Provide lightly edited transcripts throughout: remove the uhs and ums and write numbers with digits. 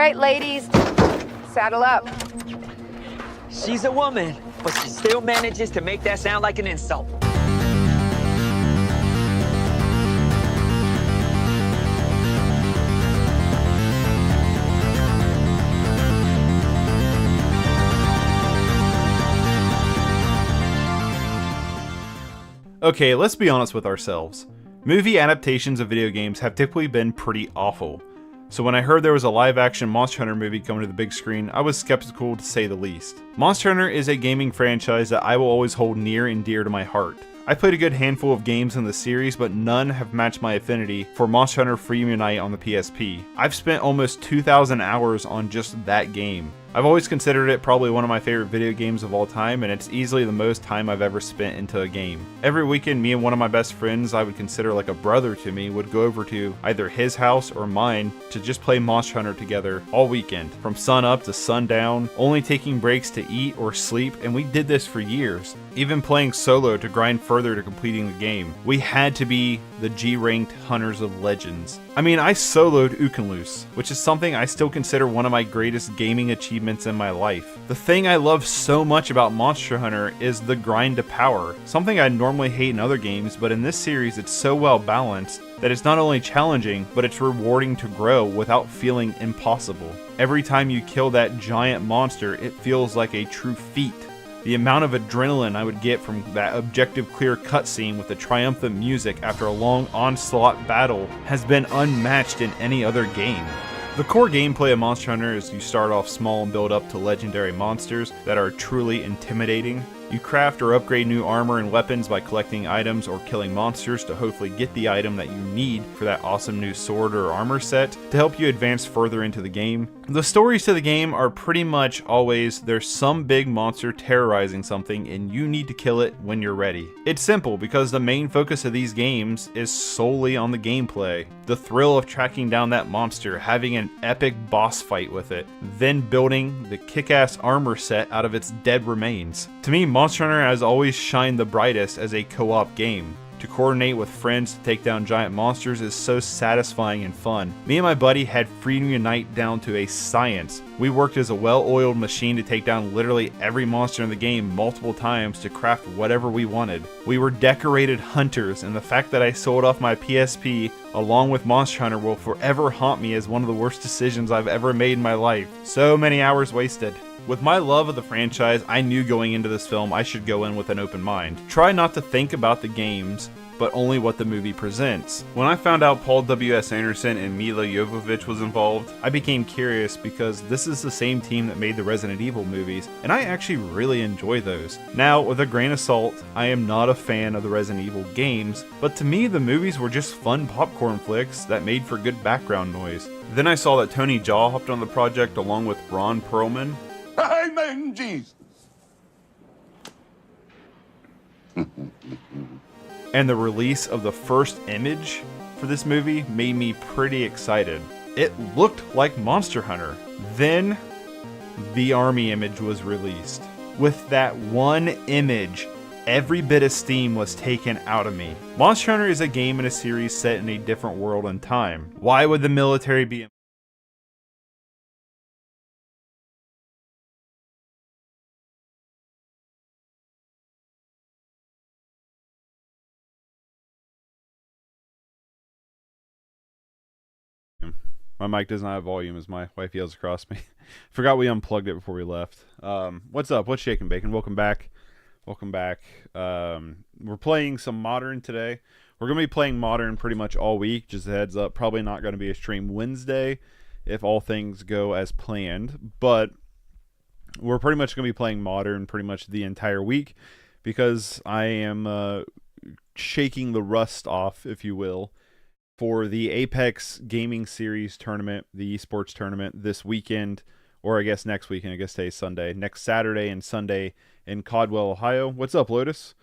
right, ladies. Saddle up. She's a woman, but she still manages to make that sound like an insult. Okay, let's be honest with ourselves. Movie adaptations of video games have typically been pretty awful. So when I heard there was a live-action Monster Hunter movie coming to the big screen, I was skeptical to say the least. Monster Hunter is a gaming franchise that I will always hold near and dear to my heart. I played a good handful of games in the series, but none have matched my affinity for Monster Hunter Freedom Unite on the PSP. I've spent almost 2,000 hours on just that game. I've always considered it probably one of my favorite video games of all time, and it's easily the most time I've ever spent into a game. Every weekend, me and one of my best friends I would consider like a brother to me would go over to either his house or mine to just play Monster Hunter together all weekend, from sun up to sundown, only taking breaks to eat or sleep, and we did this for years. Even playing solo to grind further to completing the game. We had to be the G-ranked Hunters of Legends. I mean, I soloed Ukenloose, which is something I still consider one of my greatest gaming achievements in my life. The thing I love so much about Monster Hunter is the grind to power, something I normally hate in other games, but in this series it's so well balanced that it's not only challenging, but it's rewarding to grow without feeling impossible. Every time you kill that giant monster, it feels like a true feat. The amount of adrenaline I would get from that objective clear cutscene with the triumphant music after a long onslaught battle has been unmatched in any other game. The core gameplay of Monster Hunter is you start off small and build up to legendary monsters that are truly intimidating. You craft or upgrade new armor and weapons by collecting items or killing monsters to hopefully get the item that you need for that awesome new sword or armor set to help you advance further into the game. The stories to the game are pretty much always there's some big monster terrorizing something and you need to kill it when you're ready. It's simple because the main focus of these games is solely on the gameplay. The thrill of tracking down that monster, having an epic boss fight with it, then building the kick-ass armor set out of its dead remains. To me, Monster Hunter has always shined the brightest as a co-op game. To coordinate with friends to take down giant monsters is so satisfying and fun. Me and my buddy had Freedom Unite down to a science. We worked as a well-oiled machine to take down literally every monster in the game multiple times to craft whatever we wanted. We were decorated hunters, and the fact that I sold off my PSP along with Monster Hunter will forever haunt me as one of the worst decisions I've ever made in my life. So many hours wasted. With my love of the franchise, I knew going into this film I should go in with an open mind. Try not to think about the games, but only what the movie presents. When I found out Paul W.S. Anderson and Mila Jovovich was involved, I became curious because this is the same team that made the Resident Evil movies, and I actually really enjoy those. Now, with a grain of salt, I am not a fan of the Resident Evil games, but to me the movies were just fun popcorn flicks that made for good background noise. Then I saw that Tony Jaa hopped on the project along with Ron Perlman. Amen, Jesus. And the release of the first image for this movie made me pretty excited. It looked like Monster Hunter. Then the army image was released. With that one image, every bit of steam was taken out of me. Monster Hunter is a game and a series set in a different world and time. Why would the military be My mic does not have volume as my wife yells across me. Forgot we unplugged it before we left. What's up? What's shaking, Bacon? Welcome back. Welcome back. We're playing some Modern today. We're going to be playing Modern pretty much all week. Just a heads up. Probably not going to be a stream Wednesday if all things go as planned. But we're pretty much going to be playing Modern pretty much the entire week because I am shaking the rust off, if you will, for the Apex Gaming Series tournament, the esports tournament this weekend, or I guess next weekend. I guess today's Sunday. Next Saturday and Sunday in Caldwell, Ohio. What's up, Lotus?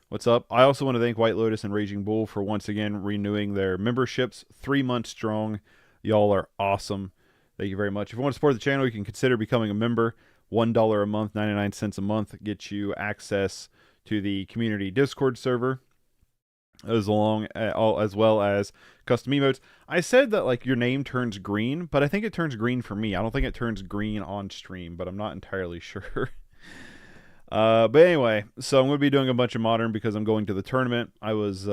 What's up? I also want to thank White Lotus and Raging Bull for once again renewing their memberships. 3 months strong. Y'all are awesome. Thank you very much. If you want to support the channel, you can consider becoming a member. $1 a month, 99 cents a month gets you access to the community Discord server. as well as custom emotes. I said that like your name turns green, but I think it turns green for me. I don't think it turns green on stream, but I'm not entirely sure. But anyway, so I'm going to be doing a bunch of modern because I'm going to the tournament. I was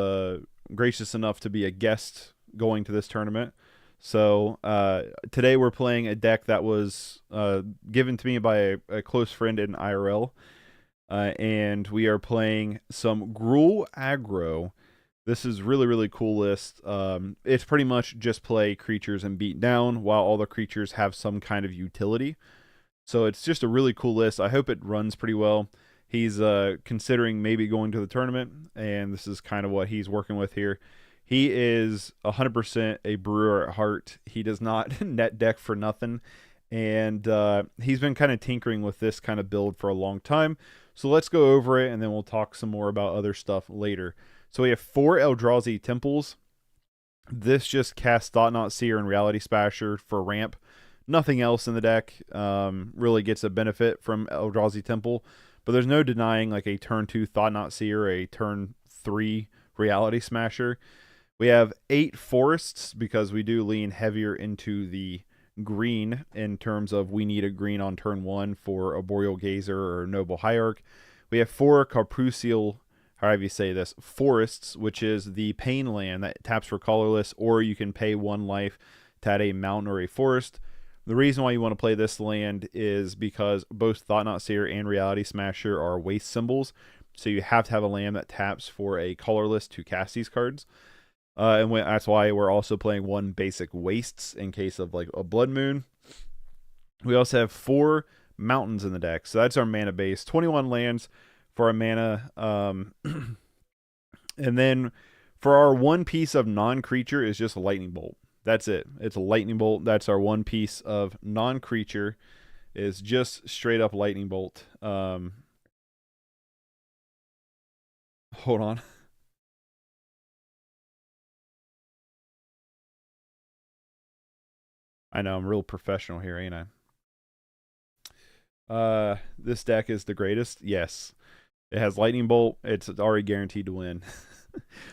gracious enough to be a guest going to this tournament. So today we're playing a deck that was given to me by a close friend in IRL. And we are playing some Gruul Aggro. This is really cool list. It's pretty much just play creatures and beat down while all the creatures have some kind of utility. So it's just a really cool list. I hope it runs pretty well. He's considering maybe going to the tournament, and this is kind of what he's working with here. He is 100% a brewer at heart. He does not net deck for nothing, and he's been kind of tinkering with this kind of build for a long time. So let's go over it, and then we'll talk some more about other stuff later. So we have 4 Eldrazi Temples. This just casts Thought-Knot Seer and Reality Smasher for ramp. Nothing else in the deck really gets a benefit from Eldrazi Temple, but there's no denying like a turn 2 Thought-Knot Seer or a turn 3 Reality Smasher. We have 8 Forests because we do lean heavier into the green in terms of we need a green on turn 1 for a Boreal Gazer or Noble Hierarch. We have 4 Carprucial, however you say this, Forests, which is the Pain land that taps for colorless, or you can pay 1 life to add a mountain or a forest. The reason why you want to play this land is because both Thought-Knot Seer and Reality Smasher are waste symbols, so you have to have a land that taps for a colorless to cast these cards. And that's why we're also playing 1 basic wastes in case of like a Blood Moon. We also have 4 mountains in the deck, so that's our mana base. 21 lands for our mana. And then for our 1 piece of non-creature is just a Lightning Bolt. That's it. It's a Lightning Bolt. That's our 1 piece of non-creature is just straight up Lightning Bolt. Hold on. I know, I'm real professional here, ain't I? This deck is the greatest. Yes. It has Lightning Bolt. It's already guaranteed to win.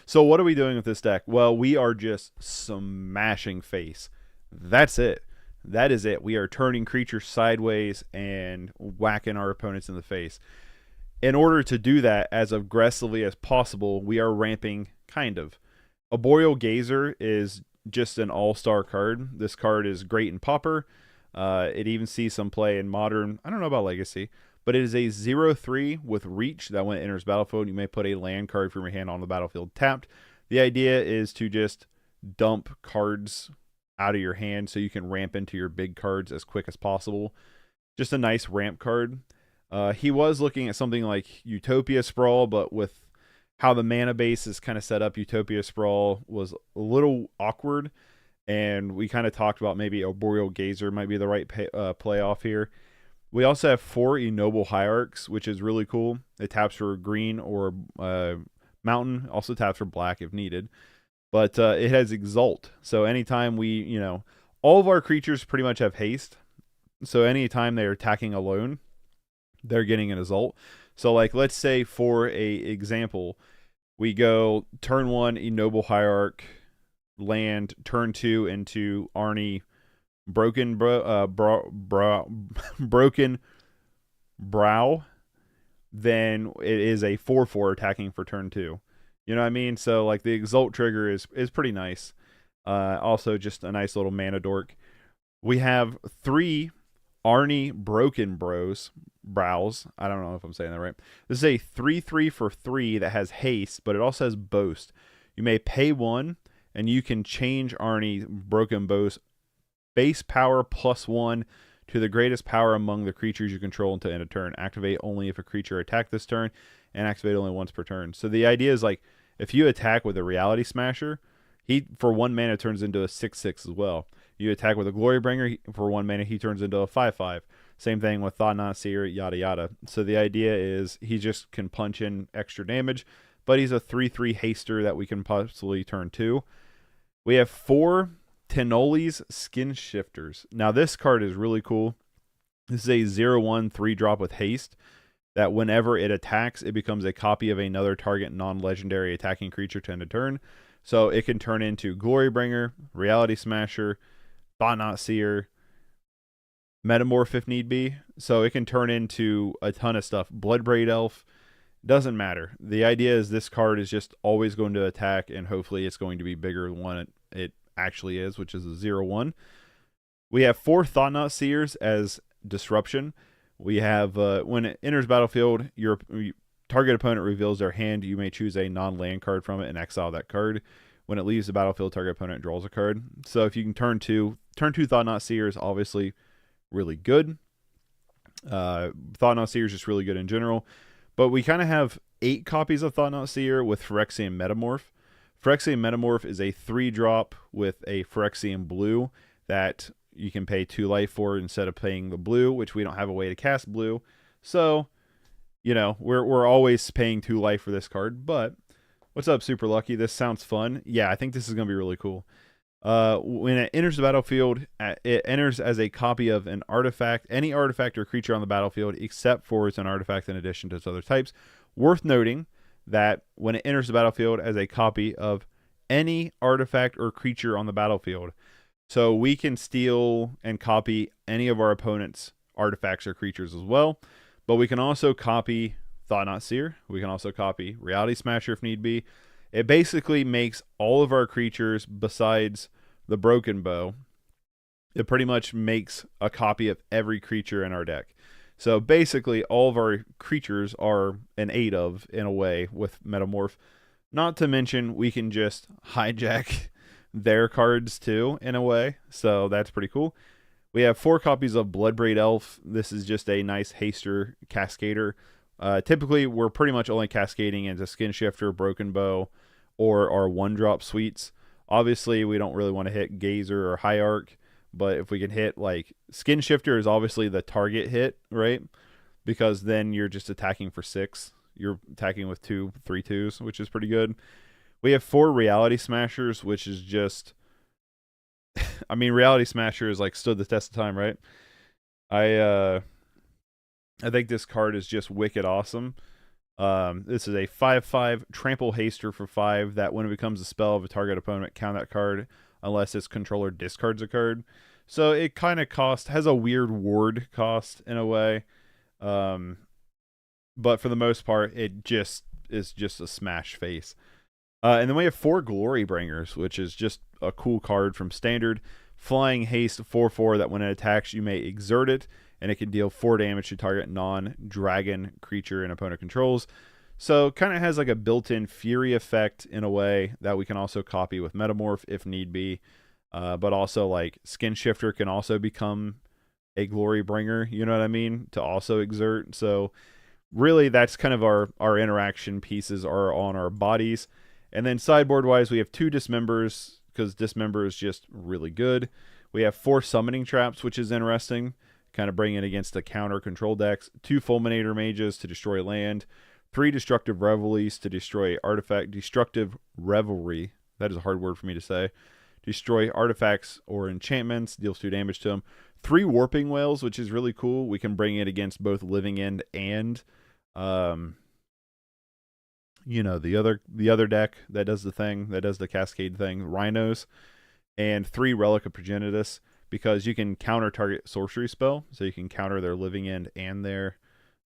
So what are we doing with this deck? Well, we are just smashing face. That's it. That is it. We are turning creatures sideways and whacking our opponents in the face. In order to do that as aggressively as possible, we are ramping, kind of. A Boreal Gazer is just an all-star card. This card is great in Pauper. It even sees some play in Modern. I don't know about Legacy. But it is a 0/3 with reach that when it enters battlefield, you may put a land card from your hand on the battlefield tapped. The idea is to just dump cards out of your hand so you can ramp into your big cards as quick as possible. Just a nice ramp card. He was looking at something like Utopia Sprawl, but with how the mana base is kind of set up, Utopia Sprawl was a little awkward. And we kind of talked about maybe a Boreal Gazer might be the right playoff here. We also have 4 Noble Hierarchs, which is really cool. It taps for green or mountain. Also taps for black if needed. But it has Exalt. So anytime we, all of our creatures pretty much have haste. So anytime they're attacking alone, they're getting an Exalt. So like, let's say for a example, we go turn 1, Noble Hierarch, land, turn 2 into Arnie, Broken Brow, then it is a 4/4 attacking for turn 2. You know what I mean? So like the Exalt trigger is pretty nice. Also just a nice little mana dork. We have 3 Arnie Broken Brows. I don't know if I'm saying that right. This is a 3/3 for 3 that has haste, but it also has boast. You may pay 1 and you can change Arnie Broken Boast base power +1 to the greatest power among the creatures you control until end of turn. Activate only if a creature attacked this turn, and activate only once per turn. So the idea is like, if you attack with a Reality Smasher, he for 1 mana turns into a 6/6 as well. You attack with a Glorybringer, for 1 mana he turns into a 5/5. Same thing with Thought-Knot Seer, yada yada. So the idea is he just can punch in extra damage, but he's a 3/3 haster that we can possibly turn 2. We have 4 Tenoli's Skinshifters. Now this card is really cool. This is a 0/1 3-drop with haste. that whenever it attacks, it becomes a copy of another target non-legendary attacking creature to end a turn. So it can turn into Glorybringer, Reality Smasher, Thought-Knot Seer, Metamorph if need be. So it can turn into a ton of stuff. Bloodbraid Elf, doesn't matter. The idea is this card is just always going to attack, and hopefully it's going to be bigger than what it actually is, which is a 0/1. We have 4 Thought-Knot Seers as disruption. We have, when it enters battlefield, your target opponent reveals their hand. You may choose a non-land card from it and exile that card. When it leaves the battlefield, target opponent draws a card. So if you can turn two Thought-Knot Seers, obviously really good. Thought-Knot Seer is just really good in general. But we kind of have 8 copies of Thought-Knot Seer with Phyrexian Metamorph. Phyrexian Metamorph is a 3-drop with a Phyrexian blue that you can pay 2 life for instead of paying the blue, which we don't have a way to cast blue. So, you know, we're always paying 2 life for this card. But what's up, Super Lucky? This sounds fun. Yeah, I think this is going to be really cool. When it enters the battlefield, it enters as a copy of an artifact, any artifact or creature on the battlefield, except for it's an artifact in addition to its other types. Worth noting that when it enters the battlefield as a copy of any artifact or creature on the battlefield. So we can steal and copy any of our opponent's artifacts or creatures as well. But we can also copy Thought-Knot Seer. We can also copy Reality Smasher if need be. It basically makes all of our creatures besides the Broken Bow. It pretty much makes a copy of every creature in our deck. So basically all of our creatures are an 8 of, in a way, with Metamorph. Not to mention we can just hijack their cards too, in a way. So that's pretty cool. We have 4 copies of Bloodbraid Elf. This is just a nice haster cascader. Typically, we're pretty much only cascading into Skinshifter, Broken Bow, or our 1-drop suites. Obviously, we don't really want to hit Gazer or High Arc, but if we can hit, like, Skinshifter is obviously the target hit, right? Because then you're just attacking for 6. You're attacking with 2 3/2s, which is pretty good. We have 4 Reality Smashers, which is just... I mean, Reality Smasher is, like, stood the test of time, right? I think this card is just wicked awesome. This is a 5/5 trample haster for 5 that when it becomes a spell of a target opponent, count that card unless its controller discards a card. So it kind of has a weird ward cost in a way. But for the most part, it just is just a smash face. And then we have 4 Glorybringers, which is just a cool card from Standard. Flying haste 4/4 that when it attacks, you may exert it, and it can deal 4 damage to target non-dragon creature an opponent controls. So kind of has like a built-in Fury effect in a way that we can also copy with Metamorph if need be. But also like Skinshifter can also become a Glorybringer, you know what I mean, to also exert. So really that's kind of our interaction pieces are on our bodies. And then sideboard-wise, we have 2 Dismembers, because Dismember is just really good. We have 4 Summoning Traps, which is interesting. Kind of bring it against the counter control decks. 2 Fulminator Mages to destroy land. 3 Destructive Revelries to destroy artifact. Destructive Revelry. That is a hard word for me to say. Destroy artifacts or enchantments. Deals 2 damage to them. 3 Warping Whales, which is really cool. We can bring it against both Living End and... you know, the other deck that does the thing, that does the cascade thing, Rhinos, and 3 Relic of Progenitus, because you can counter target sorcery spell, so you can counter their Living End and their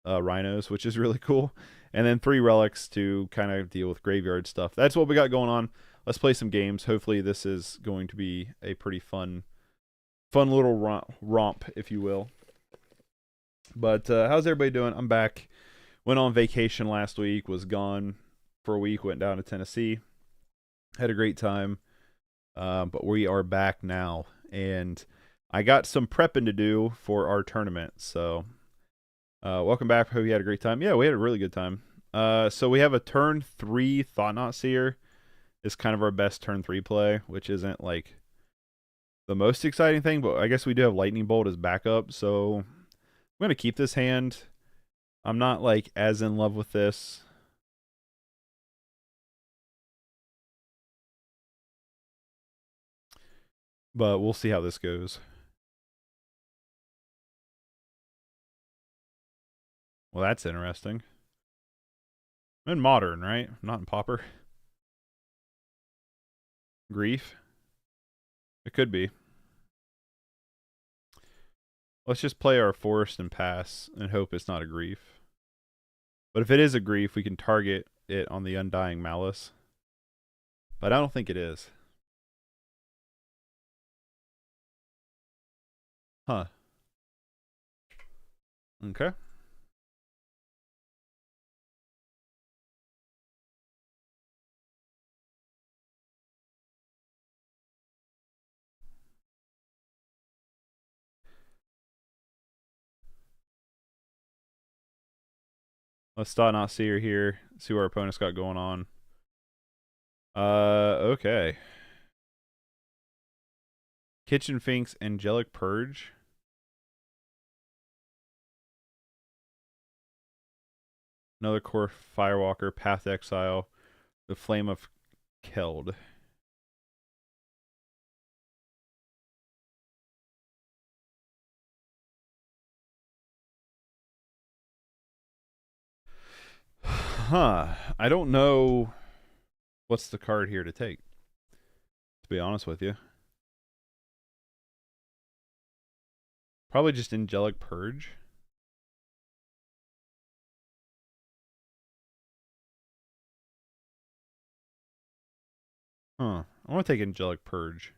Rhinos, which is really cool. And then 3 Relics to kind of deal with graveyard stuff. That's what we got going on. Let's play some games. Hopefully this is going to be a pretty fun little romp, if you will. But how's everybody doing? I'm back. Went on vacation last week, was gone for a week, went down to Tennessee, had a great time, but we are back now, and I got some prepping to do for our tournament, so welcome back. Hope you had a great time. Yeah, we had a really good time. So we have a turn 3 Thought-Knot Seer. Is kind of our best turn 3 play, which isn't like the most exciting thing, but I guess we do have Lightning Bolt as backup, so I'm going to keep this hand. I'm not like as in love with this. But we'll see how this goes. Well, that's interesting. I'm in modern, right? Not in pauper. Grief. It could be. Let's just play our forest and pass and hope it's not a grief. But if it is a grief, we can target it on the Undying Malice. But I don't think it is. Huh. Okay. Let's not see her here. See what our opponent's got going on. Okay. Kitchen Finks, Angelic Purge. Another core Firewalker, Path to Exile, the Flame of Keld. Huh. I don't know what's the card here to take, to be honest with you. Probably just Angelic Purge. Huh. I want to take Angelic Purge.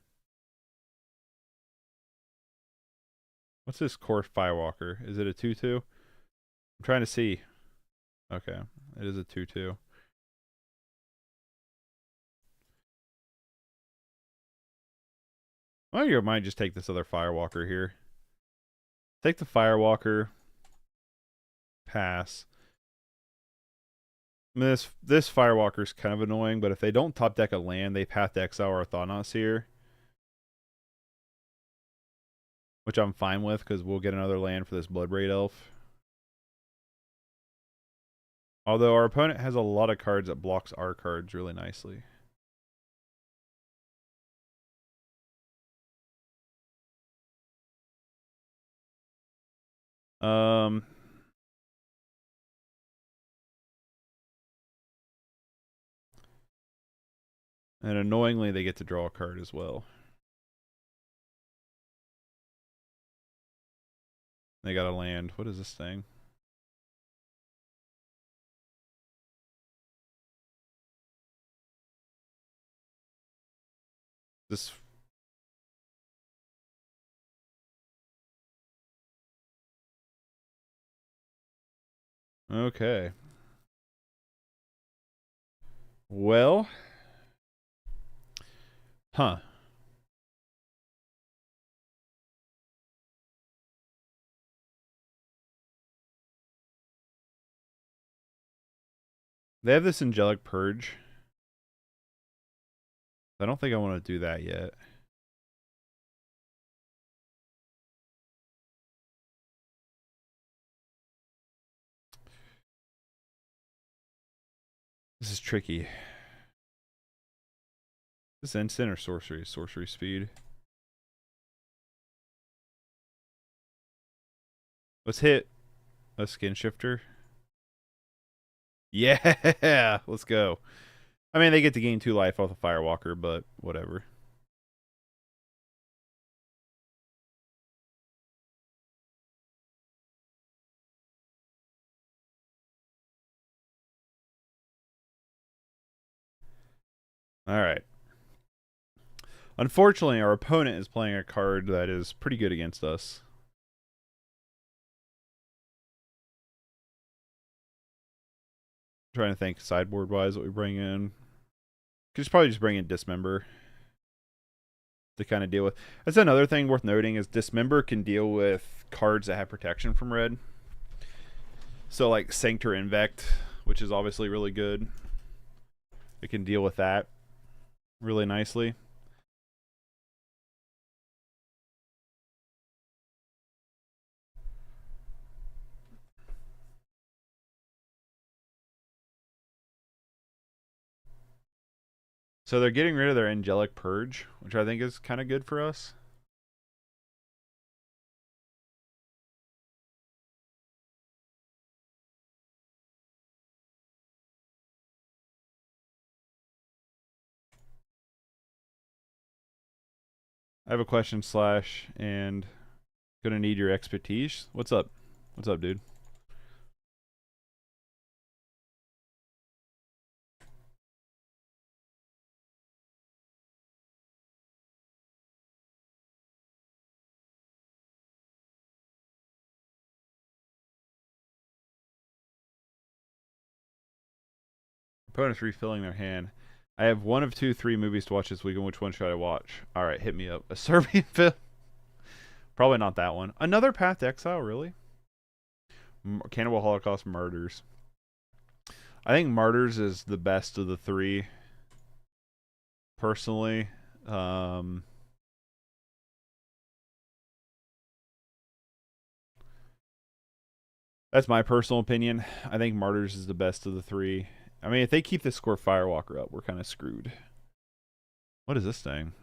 What's this core Firewalker? Is it a 2-2? I'm trying to see. Okay. It is a 2-2. Well, you might just take this other Firewalker here. Take the Firewalker. Pass. I mean, this Firewalker is kind of annoying, but if they don't top deck a land, they path to exile or Thought Seer. Which I'm fine with, because we'll get another land for this Bloodbraid Elf. Although our opponent has a lot of cards that blocks our cards really nicely. And annoyingly, they get to draw a card as well. They got a land. What is this thing? This... Okay. Well... Huh. They have this Angelic Purge. I don't think I want to do that yet. This is tricky. Is this instant or sorcery? Sorcery speed. Let's hit a Skinshifter. Yeah, let's go. I mean, they get to gain 2 life off the Firewalker, but whatever. All right. Unfortunately, our opponent is playing a card that is pretty good against us. I'm trying to think sideboard-wise what we bring in. Could just probably just bring in Dismember to kind of deal with. That's another thing worth noting is Dismember can deal with cards that have protection from red. So like Sanctor Invect, which is obviously really good. It can deal with that really nicely. So they're getting rid of their Angelic Purge, which I think is kind of good for us. I have a question slash and gonna need your expertise. What's up? What's up, dude? Opponents refilling their hand. I have one of 3 movies to watch this weekend. Which one should I watch? All right, hit me up. A Serbian film. Probably not that one. Another Path to Exile, really? Cannibal Holocaust Martyrs. I think Martyrs is the best of the 3. Personally. That's my personal opinion. I think Martyrs is the best of the 3. I mean, if they keep the score Firewalker up, we're kind of screwed. What is this thing?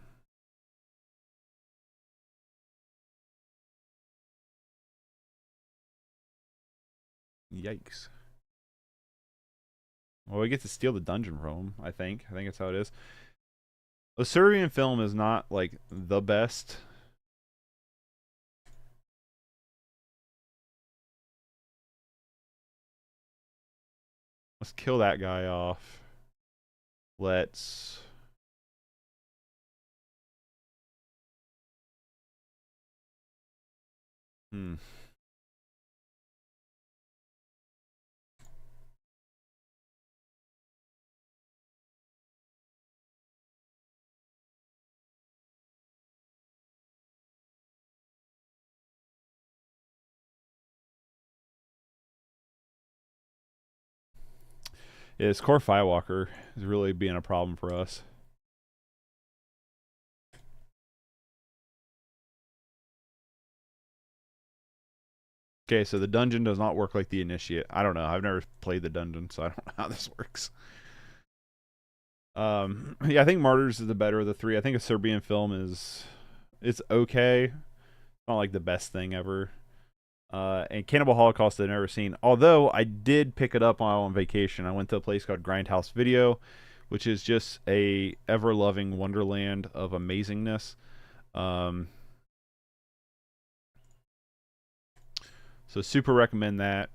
Yikes. Well, we get to steal the dungeon from him, I think. I think that's how it is. A Serbian film is not, like, the best. Let's kill that guy off. Let's... Yeah, this core Firewalker is really being a problem for us. Okay, so the dungeon does not work like the Initiate. I don't know. I've never played the dungeon, so I don't know how this works. Yeah, I think Martyrs is the better of the 3. I think a Serbian film is... It's okay. Not like the best thing ever. And Cannibal Holocaust I've never seen. Although I did pick it up while on vacation. I went to a place called Grindhouse Video, which is just a ever-loving wonderland of amazingness. So super recommend that.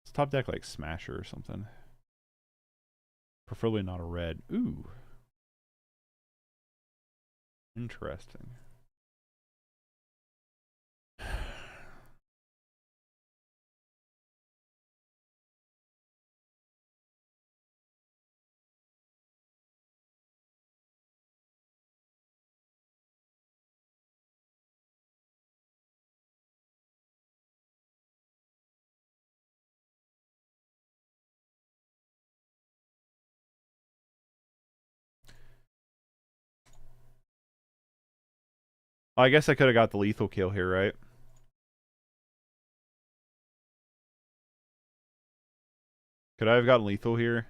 It's top deck like Smasher or something. Preferably not a red. Ooh. Interesting. I guess I could have got the lethal kill here, right? Could I have gotten lethal here?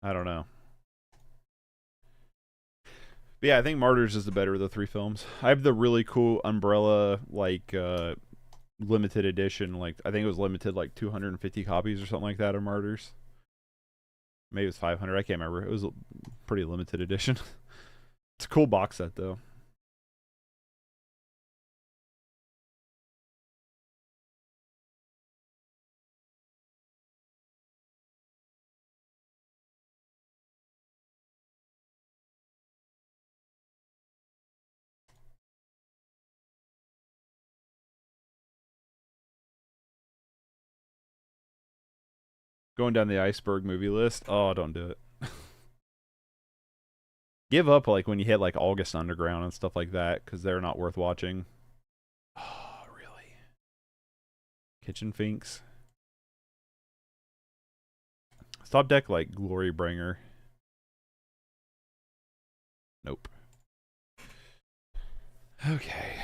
I don't know. But yeah, I think Martyrs is the better of the 3 films. I have the really cool Umbrella, like, limited edition. Like, I think it was limited, like, 250 copies or something like that of Martyrs. Maybe it was 500. I can't remember. It was a pretty limited edition. It's a cool box set, though. Going down the iceberg movie list. Oh, don't do it. Give up like when you hit like August Underground and stuff like that, because they're not worth watching. Oh, really? Kitchen Finks. Stop deck like Glorybringer. Nope. Okay.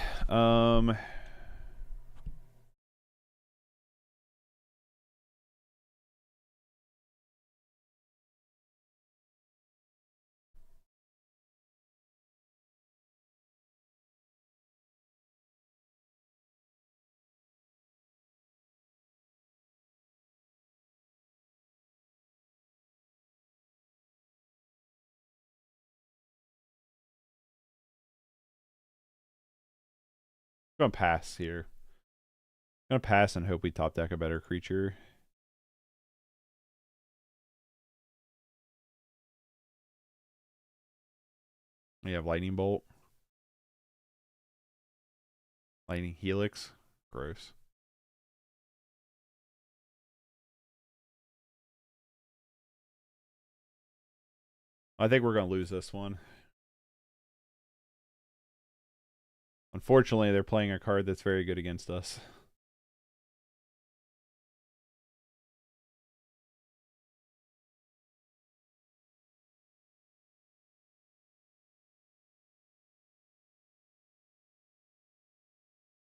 I'm gonna pass here. I'm gonna pass and hope we top deck a better creature. We have Lightning Bolt. Lightning Helix. Gross. I think we're gonna lose this one. Unfortunately, they're playing a card that's very good against us.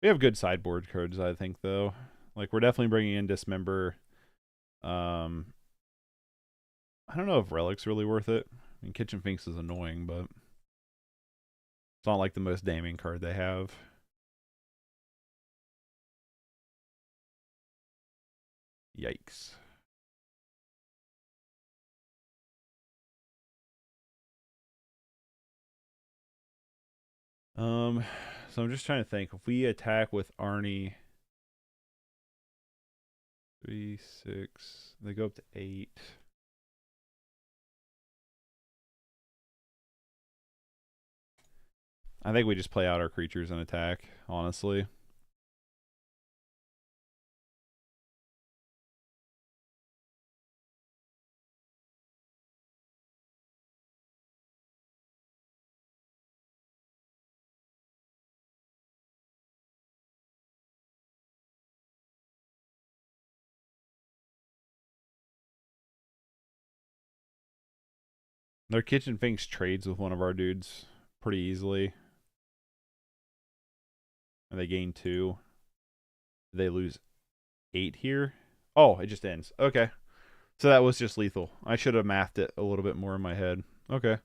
We have good sideboard cards, I think, though. Like, we're definitely bringing in Dismember. I don't know if Relic's really worth it. I mean, Kitchen Finks is annoying, but it's not like the most damning card they have. Yikes. So I'm just trying to think. If we attack with Arnie, 3, 6, they go up to 8. I think we just play out our creatures and attack, honestly. Their Kitchen Finks trades with one of our dudes pretty easily. And they gain 2. They lose 8 here. Oh, it just ends. Okay. So that was just lethal. I should have mathed it a little bit more in my head. Okay.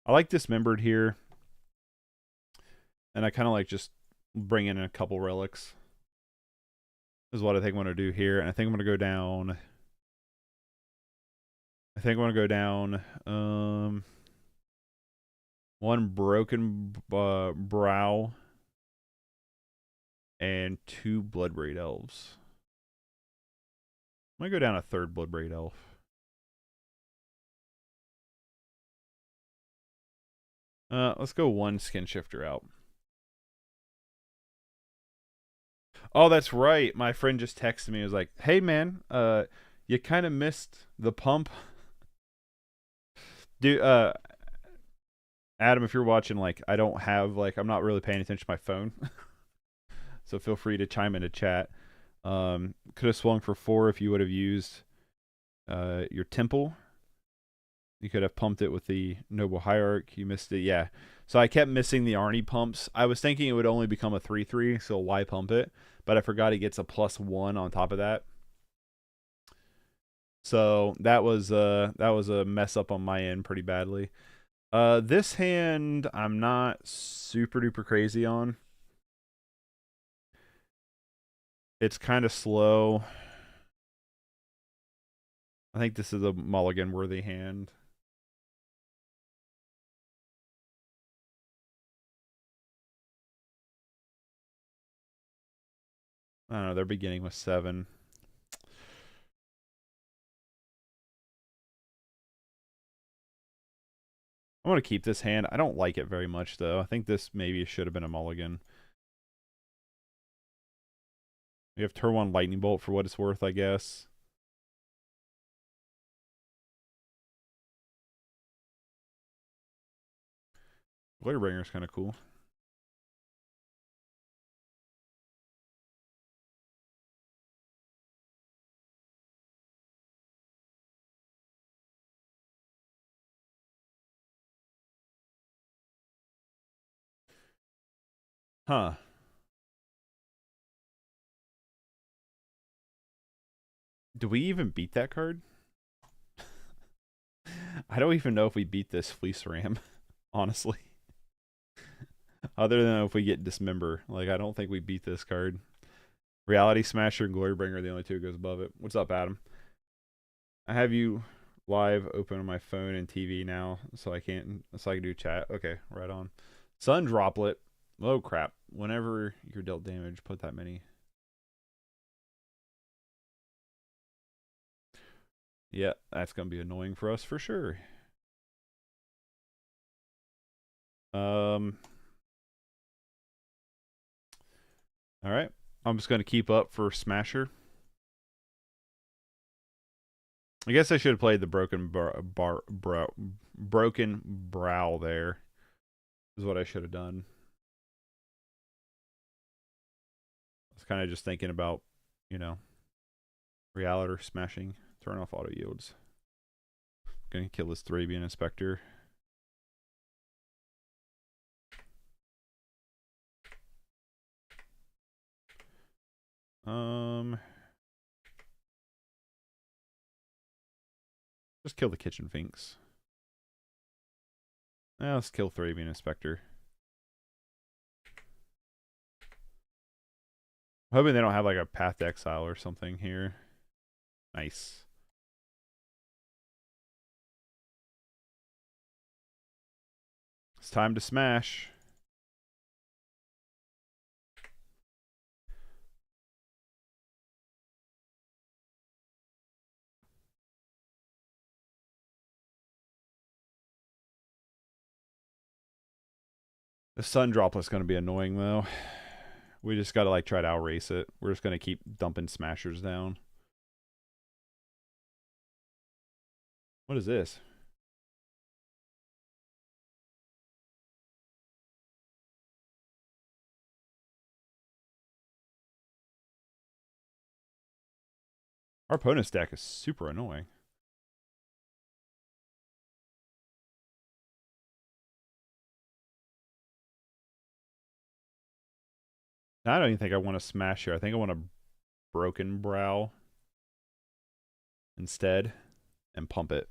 I like Dismembered here. And I kind of like just bring in a couple relics. Is what I think I'm going to do here. And I think I'm going to go down. I think I'm going to go down 1 Broken Brow and 2 Bloodbraid Elves. I'm going to go down a 3rd Bloodbraid Elf. Let's go 1 Skinshifter out. Oh, that's right. My friend just texted me. He was like, "Hey, man, you kind of missed the pump." Dude, Adam, if you're watching, like, I don't have, like, I'm not really paying attention to my phone. So feel free to chime into chat. Could have swung for 4 if you would have used your Temple. You could have pumped it with the Noble Hierarch. You missed it. Yeah. So I kept missing the Arnie pumps. I was thinking it would only become a 3/3, so why pump it? But I forgot he gets a +1 on top of that. So that was a mess up on my end pretty badly. This hand I'm not super duper crazy on. It's kind of slow. I think this is a mulligan worthy hand. I don't know, they're beginning with 7. I'm going to keep this hand. I don't like it very much, though. I think this maybe should have been a mulligan. We have turn 1 Lightning Bolt for what it's worth, I guess. Glairebringer is kind of cool. Huh. Do we even beat that card? I don't even know if we beat this Fleece Ram, honestly. Other than if we get Dismember. Like, I don't think we beat this card. Reality Smasher and Glorybringer are the only two that goes above it. What's up, Adam? I have you live open on my phone and TV now, so I can do chat. Okay, right on. Sun Droplet. Oh crap. Whenever you're dealt damage, put that many. Yeah, that's gonna be annoying for us for sure. Alright. I'm just gonna keep up for Smasher. I guess I should have played the broken broken brow there. Is what I should have done. I was kind of just thinking about, you know, reality smashing. Turn off auto yields. Gonna kill this Thrabian Inspector. Just kill the Kitchen Finks. Let's kill Thrabian Inspector. I'm hoping they don't have like a Path to Exile or something here. Nice. It's time to smash. The Sun Droplet's going to be annoying though. We just got to like try to outrace it. We're just going to keep dumping smashers down. What is this? Is Our opponent's deck is super annoying. I don't even think I want to smash here. I think I want a Broken Brow instead and pump it.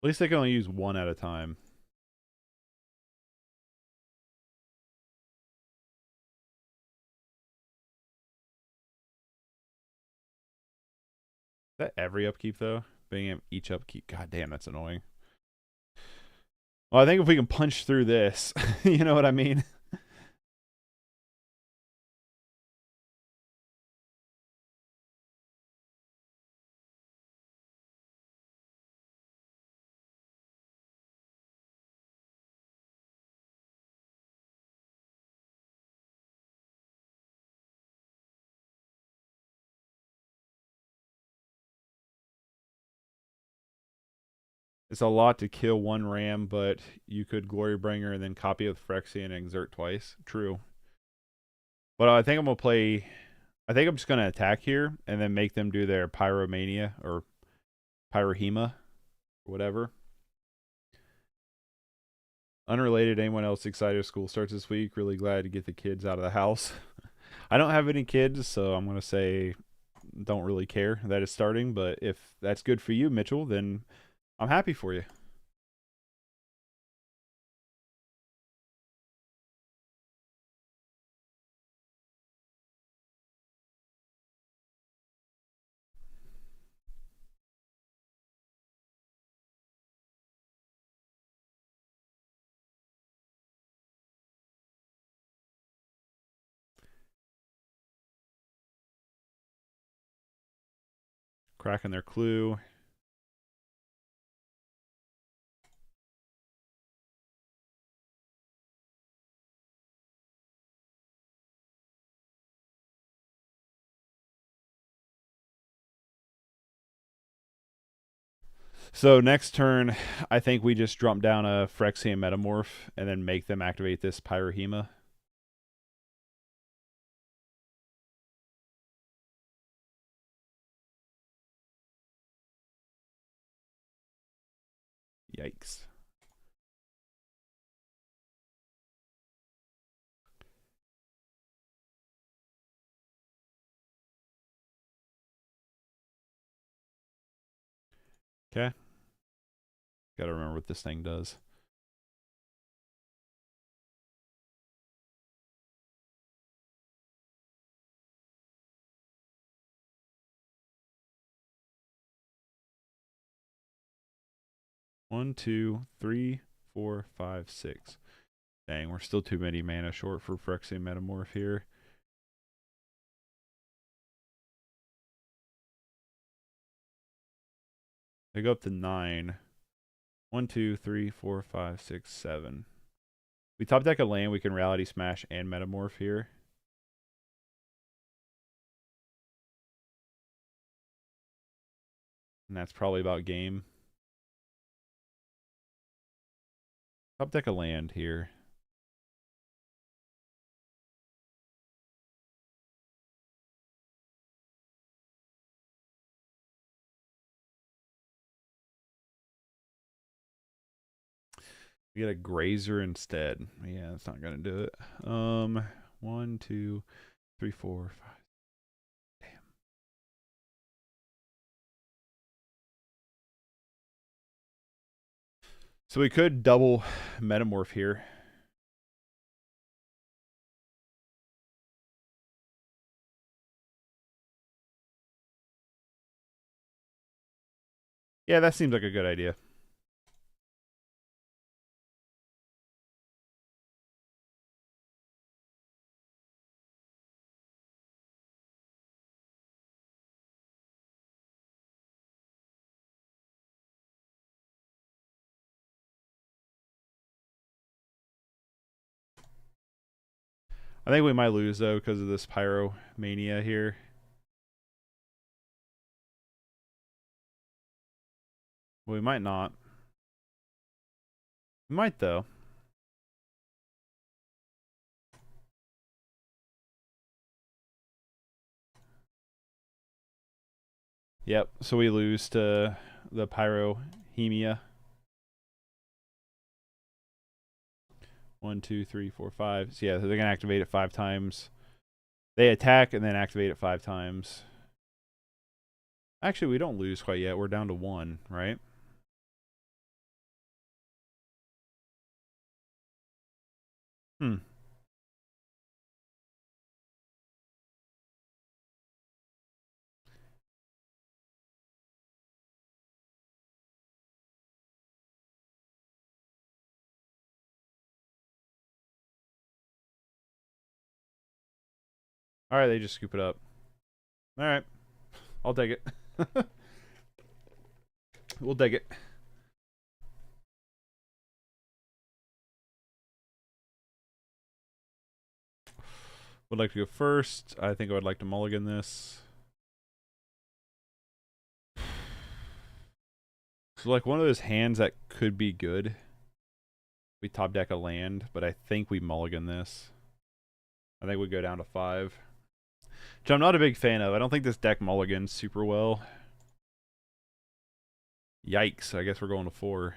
At least they can only use one at a time. Is that every upkeep though? Being each upkeep. God damn, that's annoying. Well, I think if we can punch through this, you know what I mean? It's a lot to kill one ram, but you could Glorybringer and then copy it with Phyrexian and exert twice. True. But I think I'm going to play... I think I'm just going to attack here and then make them do their Pyromania or Pyrohema or whatever. Unrelated, anyone else excited school starts this week? Really glad to get the kids out of the house. I don't have any kids, so I'm going to say don't really care that it's starting. But if that's good for you, Mitchell, then I'm happy for you. Cracking their clue. So next turn, I think we just drop down a Phyrexian Metamorph and then make them activate this Pyrohema. Yikes. Okay. Gotta remember what this thing does. One, two, three, 4, 5, 6. Dang, we're still too many mana short for Phyrexian Metamorph here. They go up to 9. 1, 2, 3, 4, 5, 6, 7. We top deck a land, we can Reality Smash and Metamorph here. And that's probably about game. Top deck a land here. We get a Grazer instead. Yeah, that's not gonna do it. 1, 2, 3, 4, 5. Damn. So we could double Metamorph here. Yeah, that seems like a good idea. I think we might lose, though, because of this Pyromania here. Well, we might not. We might, though. Yep, so we lose to the Pyrohemia. 1, 2, 3, 4, 5. So yeah, so they're gonna activate it 5 times. They attack and then activate it 5 times. Actually, we don't lose quite yet. We're down to 1, right? Hmm. All right, they just scoop it up. All right, I'll take it. We'll take it. Would like to go first. I think I would like to mulligan this. So like one of those hands that could be good. We top deck a land, but I think we mulligan this. I think we go down to 5. Which I'm not a big fan of. I don't think this deck mulligans super well. Yikes, I guess we're going to 4.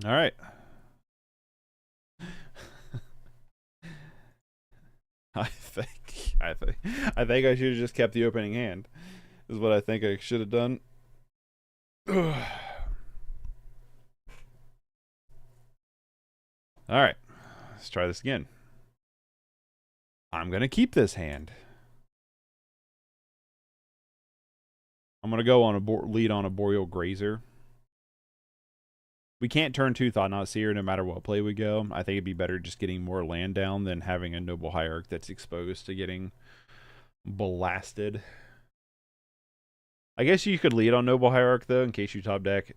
All right. I think I should have just kept the opening hand. Is what I think I should have done. All right. Let's try this again. I'm going to keep this hand. I'm going to go on a lead on a Boreal Grazer. We can't turn 2 Thought Not Seer no matter what play we go. I think it'd be better just getting more land down than having a Noble Hierarch that's exposed to getting blasted. I guess you could lead on Noble Hierarch, though, in case you top deck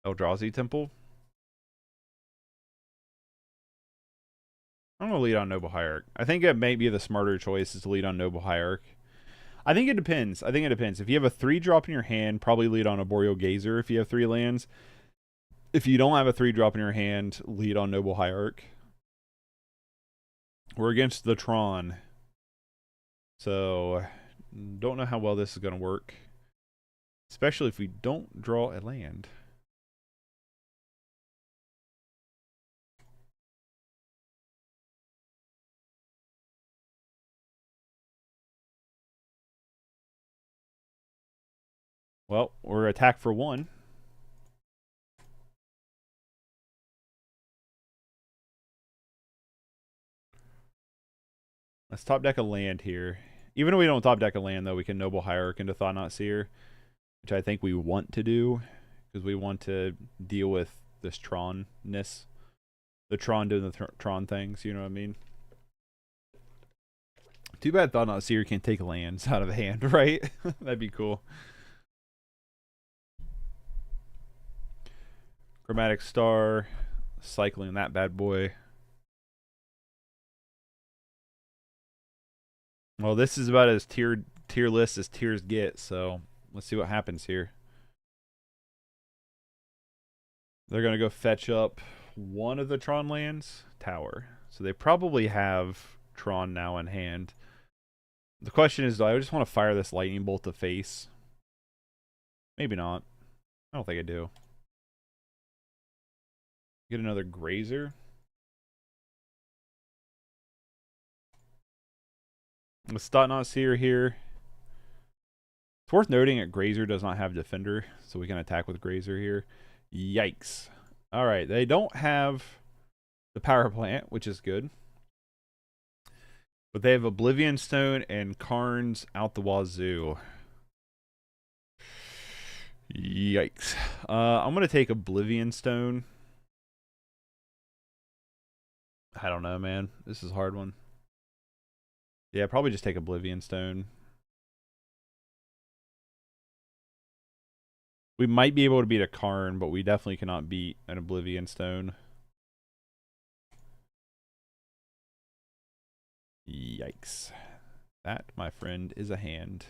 Eldrazi Temple. I'm going to lead on Noble Hierarch. I think it may be the smarter choice is to lead on Noble Hierarch. I think it depends. If you have a 3-drop in your hand, probably lead on a Boreal Gazer if you have 3 lands. If you don't have a 3-drop in your hand, lead on Noble Hierarch. We're against the Tron. So, don't know how well this is going to work. Especially if we don't draw a land. Well, we're attack for 1. Let's top deck a land here. Even if we don't top deck a land, though, we can Noble Hierarch into Thought-Knot Seer, which I think we want to do, because we want to deal with this Tron-ness. The Tron doing the Tron things, you know what I mean? Too bad Thought-Knot Seer can't take lands out of the hand, right? That'd be cool. Chromatic Star, cycling that bad boy. Well, this is about as tier list as tiers get, so let's see what happens here. They're going to go fetch up one of the Tron lands, Tower. So they probably have Tron now in hand. The question is, do I just want to fire this lightning bolt to face? Maybe not. I don't think I do. Get another Grazer. Let's Thought-Knot Seer here. It's worth noting that Grazer does not have Defender, so we can attack with Grazer here. Yikes. Alright, they don't have the Power Plant, which is good. But they have Oblivion Stone and Karns out the wazoo. Yikes. I'm going to take Oblivion Stone. I don't know, man. This is a hard one. Yeah, probably just take Oblivion Stone. We might be able to beat a Karn, but we definitely cannot beat an Oblivion Stone. Yikes. That, my friend, is a hand.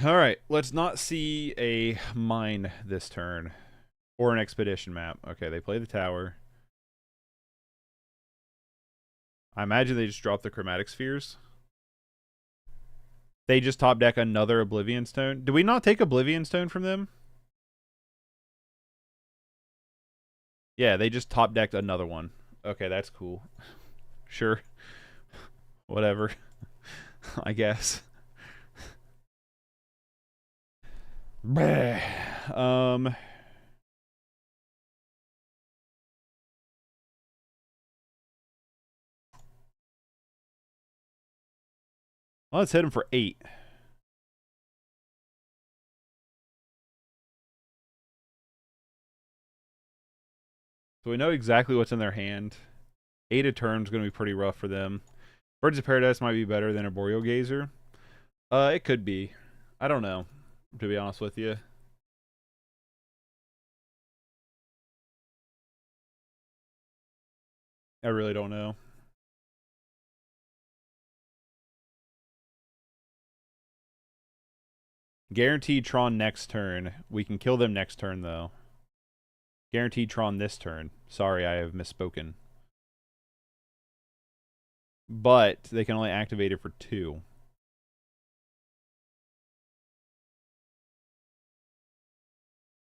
Alright, let's not see a mine this turn. Or an expedition map. Okay, they play the tower. I imagine they just drop the Chromatic Spheres. They just top deck another Oblivion Stone. Did we not take Oblivion Stone from them? Yeah, they just top decked another one. Okay, that's cool. Sure. Whatever. I guess. Well, let's hit him for 8. So we know exactly what's in their hand. 8 a turn is going to be pretty rough for them. Birds of Paradise might be better than a Boreal Gazer. It could be. I don't know, to be honest with you. I really don't know. Guaranteed Tron next turn. We can kill them next turn, though. Guaranteed Tron this turn. Sorry, I have misspoken. But they can only activate it for 2.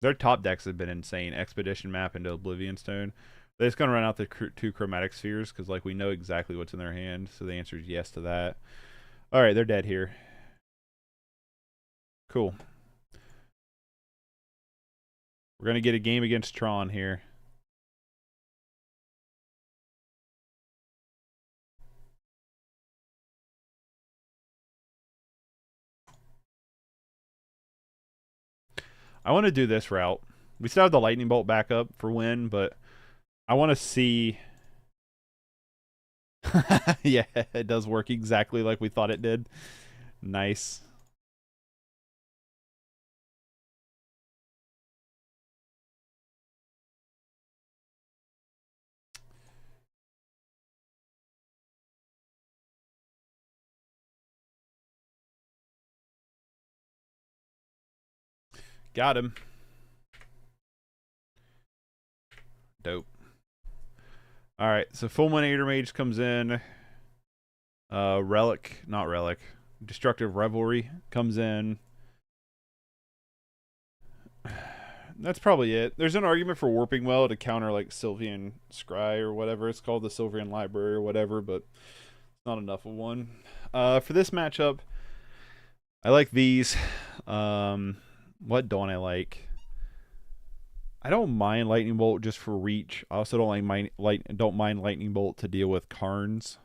Their top decks have been insane. Expedition Map into Oblivion Stone. They're just going to run out the 2 Chromatic Spheres because, like, we know exactly what's in their hand. So the answer is yes to that. Alright, they're dead here. Cool. We're going to get a game against Tron here. I want to do this route. We still have the Lightning Bolt backup for win, but I want to see Yeah, it does work exactly like we thought it did. Nice. Got him. Dope. Alright, so Fulminator Mage comes in. Not Relic. Destructive Revelry comes in. That's probably it. There's an argument for Warping Well to counter like Sylvian Scry or whatever it's called, the Sylvian Library or whatever, but it's not enough of one. For this matchup, I like these. What don't I like? I don't mind Lightning Bolt just for reach. I also don't mind Lightning Bolt to deal with Karns.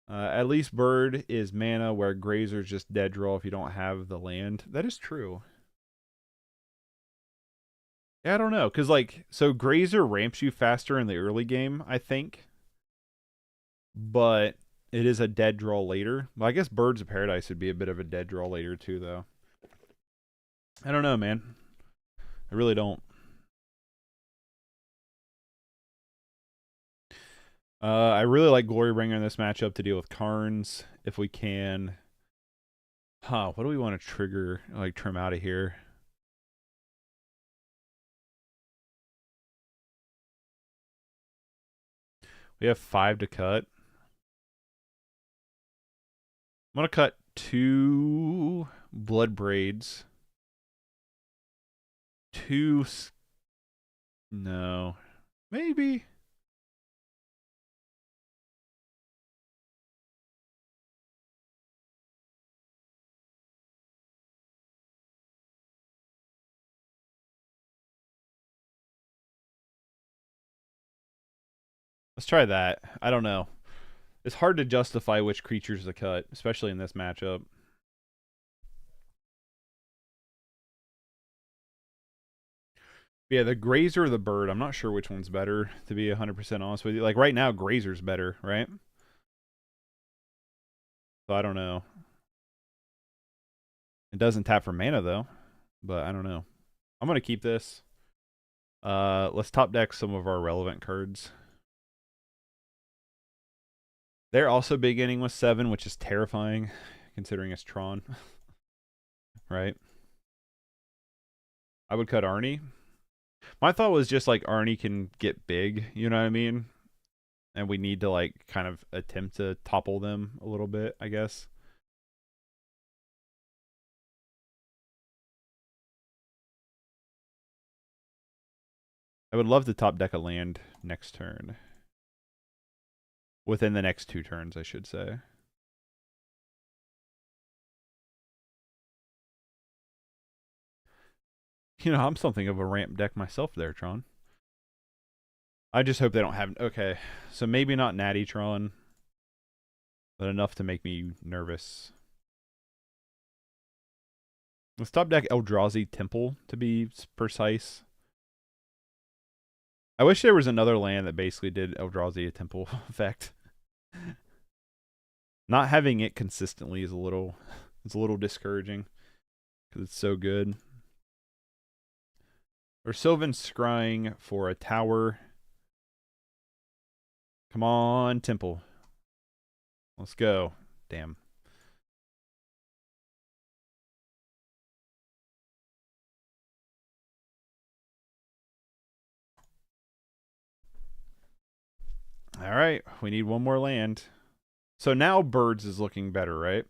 At least Bird is mana, where Grazer is just dead draw if you don't have the land. That is true. Yeah, I don't know, because like, so Grazer ramps you faster in the early game, I think. But it is a dead draw later. Well, I guess Birds of Paradise would be a bit of a dead draw later too, though. I don't know, man. I really don't. I really like Glorybringer in this matchup to deal with Karns, if we can. What do we want to trigger, like, trim out of here? We have 5 to cut. I'm going to cut 2 Blood Braids. 2... No. Maybe. Let's try that. I don't know. It's hard to justify which creatures to cut, especially in this matchup. Yeah, the Grazer or the Bird. I'm not sure which one's better, to be 100% honest with you. Like, right now, Grazer's better, right? So I don't know. It doesn't tap for mana, though. But I don't know. I'm going to keep this. Let's top deck some of our relevant cards. They're also beginning with 7, which is terrifying, considering it's Tron. Right? I would cut Arnie. My thought was just like Arnie can get big, you know what I mean? And we need to like kind of attempt to topple them a little bit, I guess. I would love to top deck a land next turn. Within the next 2 turns, I should say. You know, I'm something of a ramp deck myself there, Tron. I just hope they don't have... Okay, so maybe not Natty Tron, but enough to make me nervous. Let's top deck Eldrazi Temple, to be precise. I wish there was another land that basically did Eldrazi Temple effect. Not having it consistently is a little discouraging, because it's so good. We're Sylvan Scrying for a tower. Come on, Temple. Let's go. Damn. All right, we need one more land. So now Birds is looking better, right?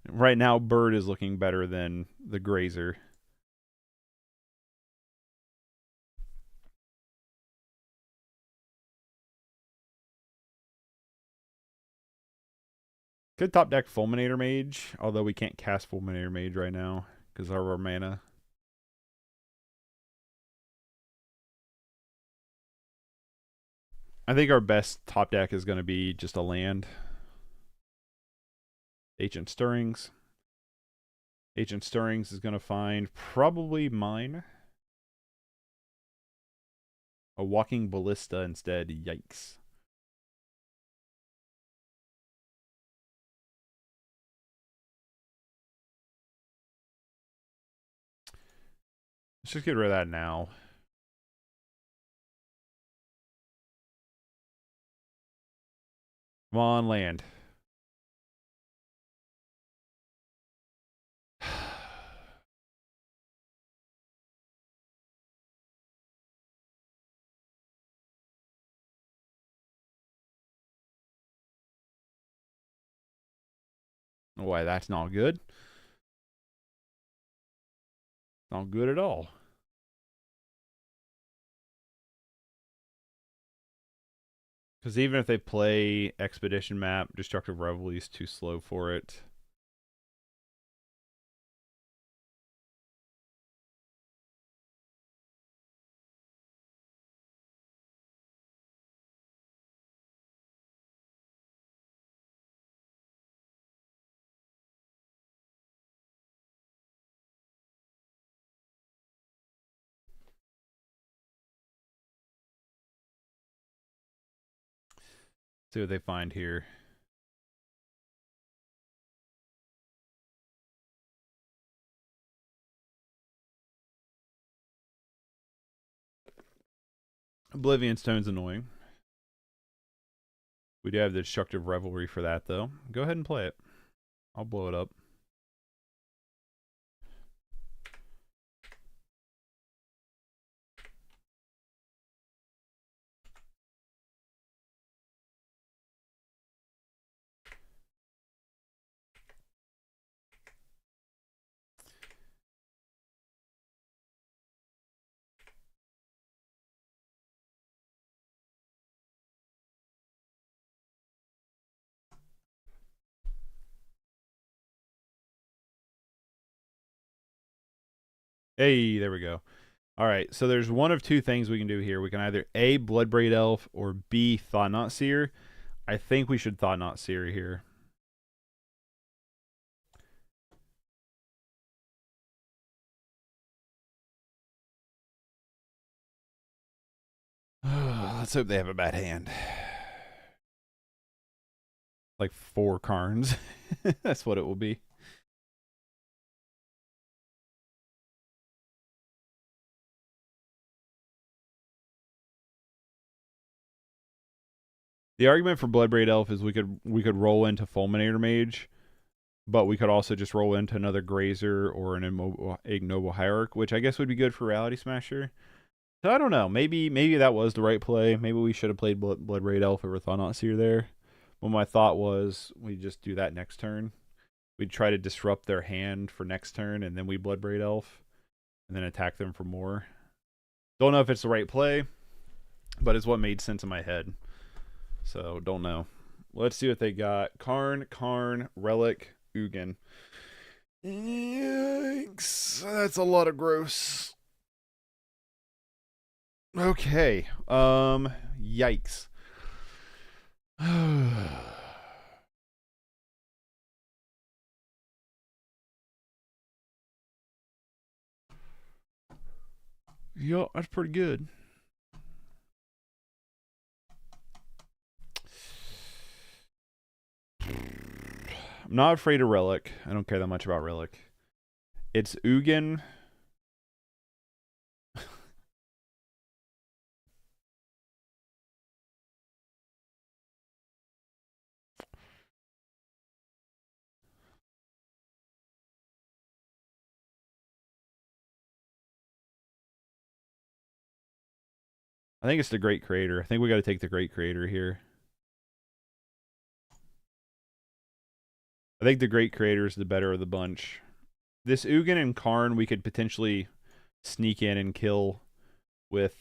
Right now, Bird is looking better than the Grazer. Could top deck Fulminator Mage, although we can't cast Fulminator Mage right now because of our mana. I think our best top deck is going to be just a land. Ancient Stirrings. Ancient Stirrings is going to find probably mine. A Walking Ballista instead. Yikes. Let's just get rid of that now. Come on, land. Why, that's not good. Not good at all. Because even if they play Expedition Map, Destructive Revelry is too slow for it. See what they find here. Oblivion Stone's annoying. We do have the Destructive Revelry for that, though. Go ahead and play it. I'll blow it up. Hey, there we go. All right, so there's one of two things we can do here. We can either A, Bloodbraid Elf, or B, Thought-Knot Seer. I think we should Thought-Knot Seer here. Let's hope they have a bad hand. Like 4 Karns. That's what it will be. The argument for Bloodbraid Elf is we could roll into Fulminator Mage, but we could also just roll into another Grazer or an Ignoble Hierarch, which I guess would be good for Reality Smasher. So I don't know. Maybe that was the right play. Maybe we should have played Bloodbraid Elf over Thought-Knot Seer there. But my thought was we just do that next turn. We'd try to disrupt their hand for next turn, and then we Bloodbraid Elf, and then attack them for more. Don't know if it's the right play, but it's what made sense in my head. So, don't know. Let's see what they got. Karn, Relic, Ugin. Yikes. That's a lot of gross. Okay. Yikes. Yeah, that's pretty good. I'm not afraid of Relic. I don't care that much about Relic. It's Ugin. I think it's the Great Creator. I think we got to take the Great Creator here. I think the Great Creator is the better of the bunch. This Ugin and Karn we could potentially sneak in and kill with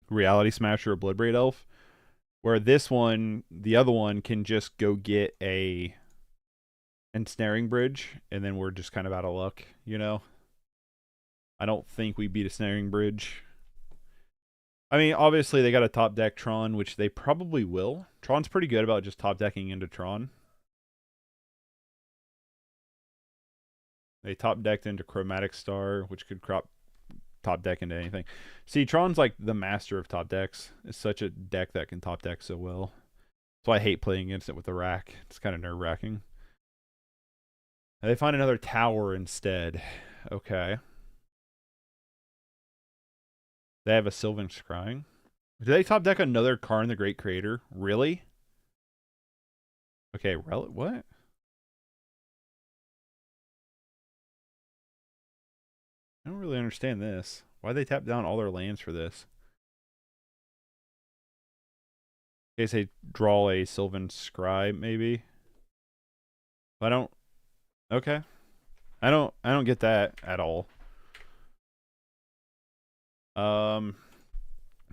Reality Smasher or Bloodbraid Elf. Where this one, the other one, can just go get a Ensnaring Bridge, and then we're just kind of out of luck, you know? I don't think we beat a Snaring Bridge. I mean, obviously they got a top deck Tron, which they probably will. Tron's pretty good about just top decking into Tron. They top decked into Chromatic Star, which could top deck into anything. See, Tron's like the master of top decks. It's such a deck that can top deck so well. That's why I hate playing against it with the rack. It's kind of nerve-wracking. They find another tower instead. Okay. They have a Sylvan Scrying. Do they top deck another Karn the Great Creator? Really? Okay, what? I don't really understand this. Why'd they tap down all their lands for this? In case they draw a Sylvan Scry, maybe. I don't. Okay. I don't get that at all.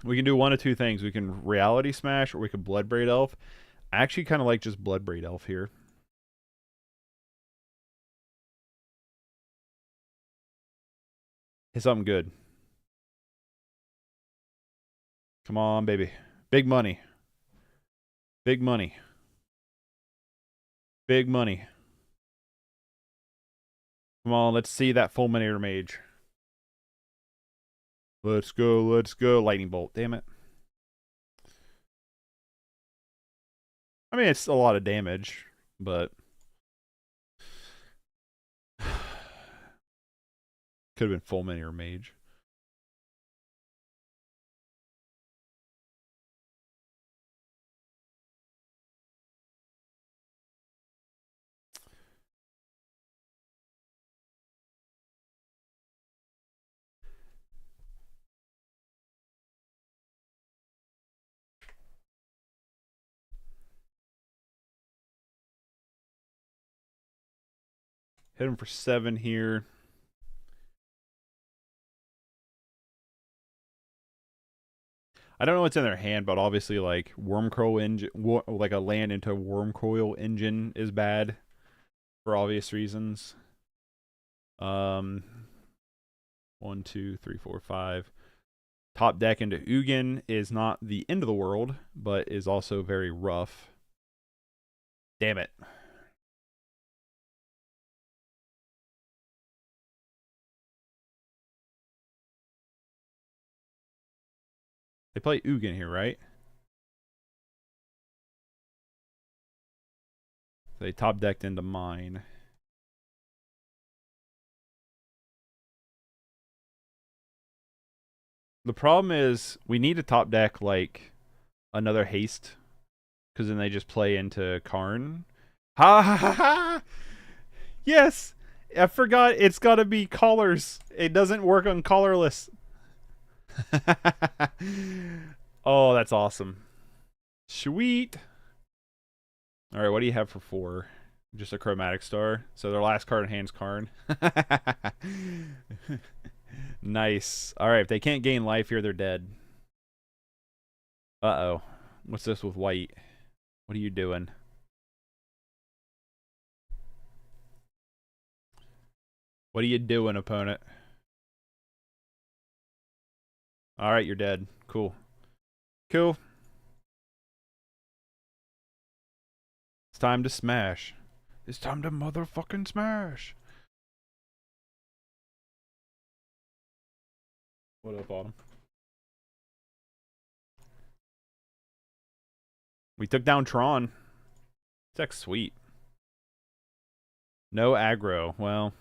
We can do one of two things. We can Reality Smash or we can Bloodbraid Elf. I actually kind of like just Bloodbraid Elf here. Hit something good. Come on, baby. Big money. Big money. Big money. Come on, let's see that Fulminator Mage. Let's go, let's go. Lightning Bolt, damn it. I mean, it's a lot of damage, but could have been Fulminator Mage. Hit him for 7 here. I don't know what's in their hand, but obviously, like Wormcoil engine, like a land into Wormcoil engine is bad for obvious reasons. 1, 2, 3, 4, 5. Top deck into Ugin is not the end of the world, but is also very rough. Damn it. They play Ugin here, right? They top decked into mine. The problem is we need to top deck like another haste, because then they just play into Karn. Ha ha ha ha! Yes! I forgot it's gotta be collars. It doesn't work on collarless. Oh, that's awesome. Sweet. Alright, what do you have for 4? Just a Chromatic Star. So their last card in hand's Karn. Nice. Alright, if they can't gain life here, they're dead. Uh-oh. What's this with white? What are you doing? What are you doing, opponent? Alright, you're dead. Cool. Cool. It's time to smash. It's time to motherfucking smash. What up, Autumn? We took down Tron. That's sweet. No aggro. Well,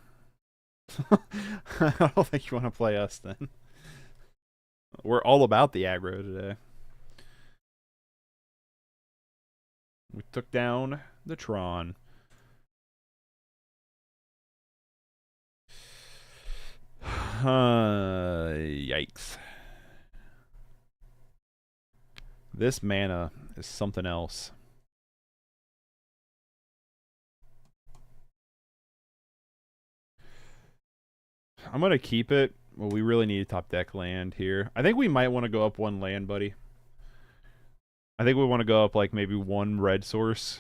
I don't think you want to play us then. We're all about the aggro today. We took down the Tron. Yikes. This mana is something else. I'm going to keep it. Well, we really need a top deck land here. I think we might want to go up 1 land, buddy. I think we want to go up like maybe 1 red source.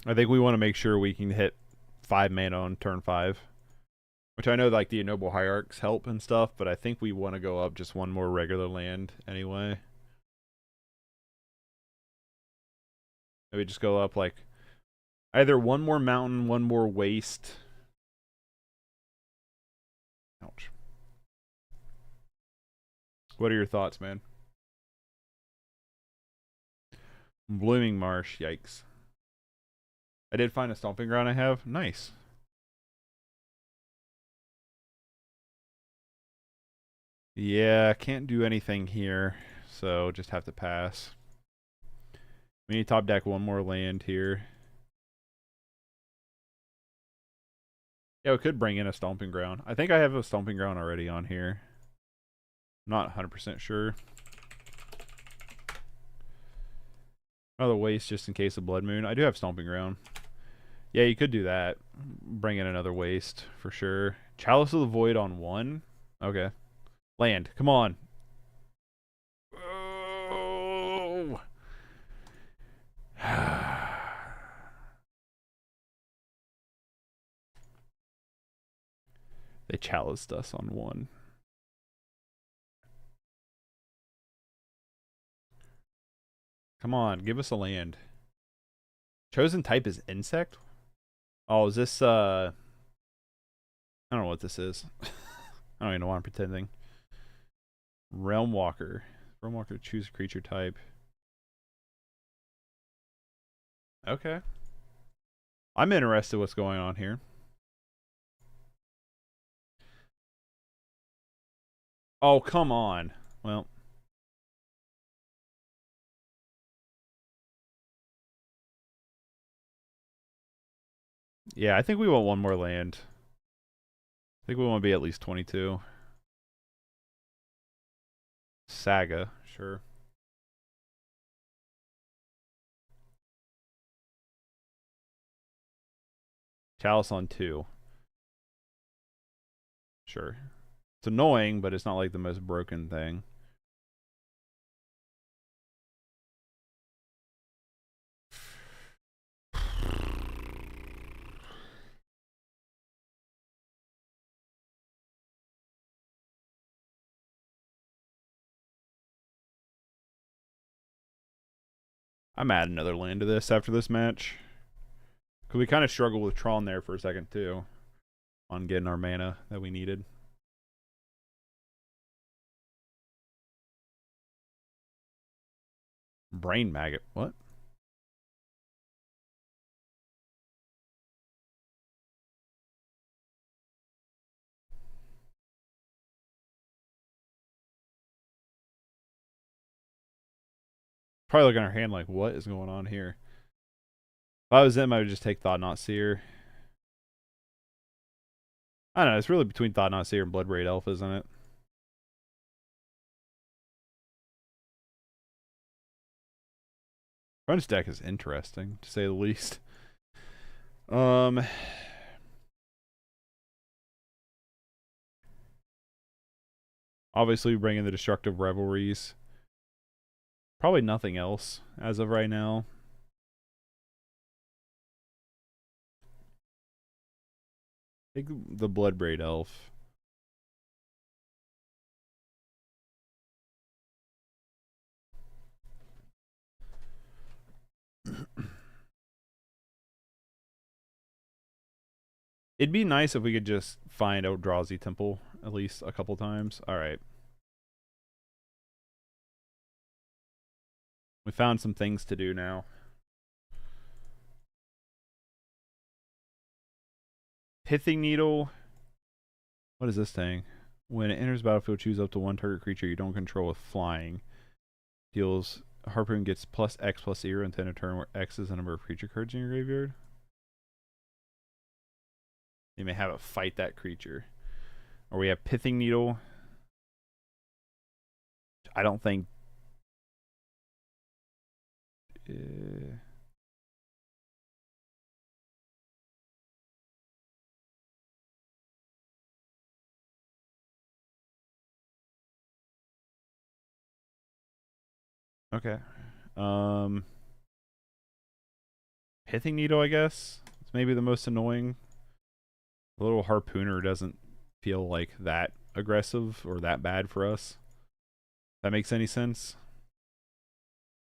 I think we want to make sure we can hit 5 mana on turn 5. Which I know like the Ennoble Hierarchs help and stuff, but I think we want to go up just 1 more regular land anyway. Maybe just go up like either 1 more mountain, 1 more waste. Ouch. What are your thoughts, man? Blooming Marsh. Yikes. I did find a stomping ground I have. Nice. Yeah, can't do anything here, so just have to pass. We need to top deck one more land here. Yeah, we could bring in a stomping ground. I think I have a stomping ground already on here. Not 100% sure. Another waste just in case of Blood Moon. I do have stomping ground. Yeah, you could do that. Bring in another waste for sure. Chalice of the Void on 1. Okay. Land. Come on. Oh. They chaliced us on 1. Come on, give us a land. Chosen type is insect? Oh, is this I don't know what this is. I don't even know why I'm pretending. Realm Walker. Realm Walker, choose creature type. Okay. I'm interested what's going on here. Oh, come on. Well. Yeah, I think we want one more land. I think we want to be at least 22. Saga, sure. Chalice on 2. Sure. It's annoying, but it's not like the most broken thing. I'm adding another land to this after this match. Because we kind of struggled with Tron there for a second, too. On getting our mana that we needed. Brain Maggot. What? Probably looking at our hand like, what is going on here? If I was them, I would just take Thought Not Seer. I don't know, it's really between Thought Not Seer and Bloodbraid Elf, isn't it? Crunch deck is interesting, to say the least. Obviously, we bring in the Destructive Revelries. Probably nothing else as of right now. I think the Bloodbraid Elf. It'd be nice if we could just find Eldrazi Temple at least a couple times. Alright. We found some things to do now. Pithing Needle. What is this thing? When it enters the battlefield, choose up to one target creature you don't control with flying. Deals Harpoon gets plus X plus 0 until a turn where X is the number of creature cards in your graveyard. You may have it fight that creature. Or we have Pithing Needle. I don't think. Okay. Pithing Needle, I guess. It's maybe the most annoying. The little Harpooner doesn't feel like that aggressive or that bad for us. If that makes any sense.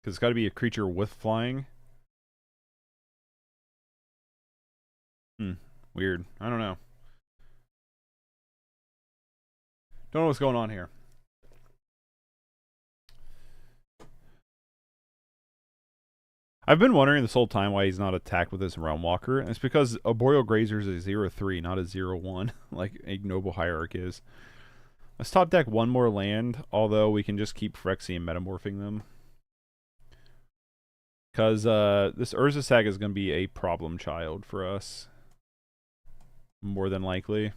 Because it's got to be a creature with flying. Weird. I don't know. Don't know what's going on here. I've been wondering this whole time why he's not attacked with his Realm Walker, and it's because a Boreal Grazer is a 0-3, not a 0-1, like a Noble Hierarch is. Let's top deck one more land, although we can just keep Phyrexia and metamorphing them. Because this Urza Saga is going to be a problem child for us. More than likely.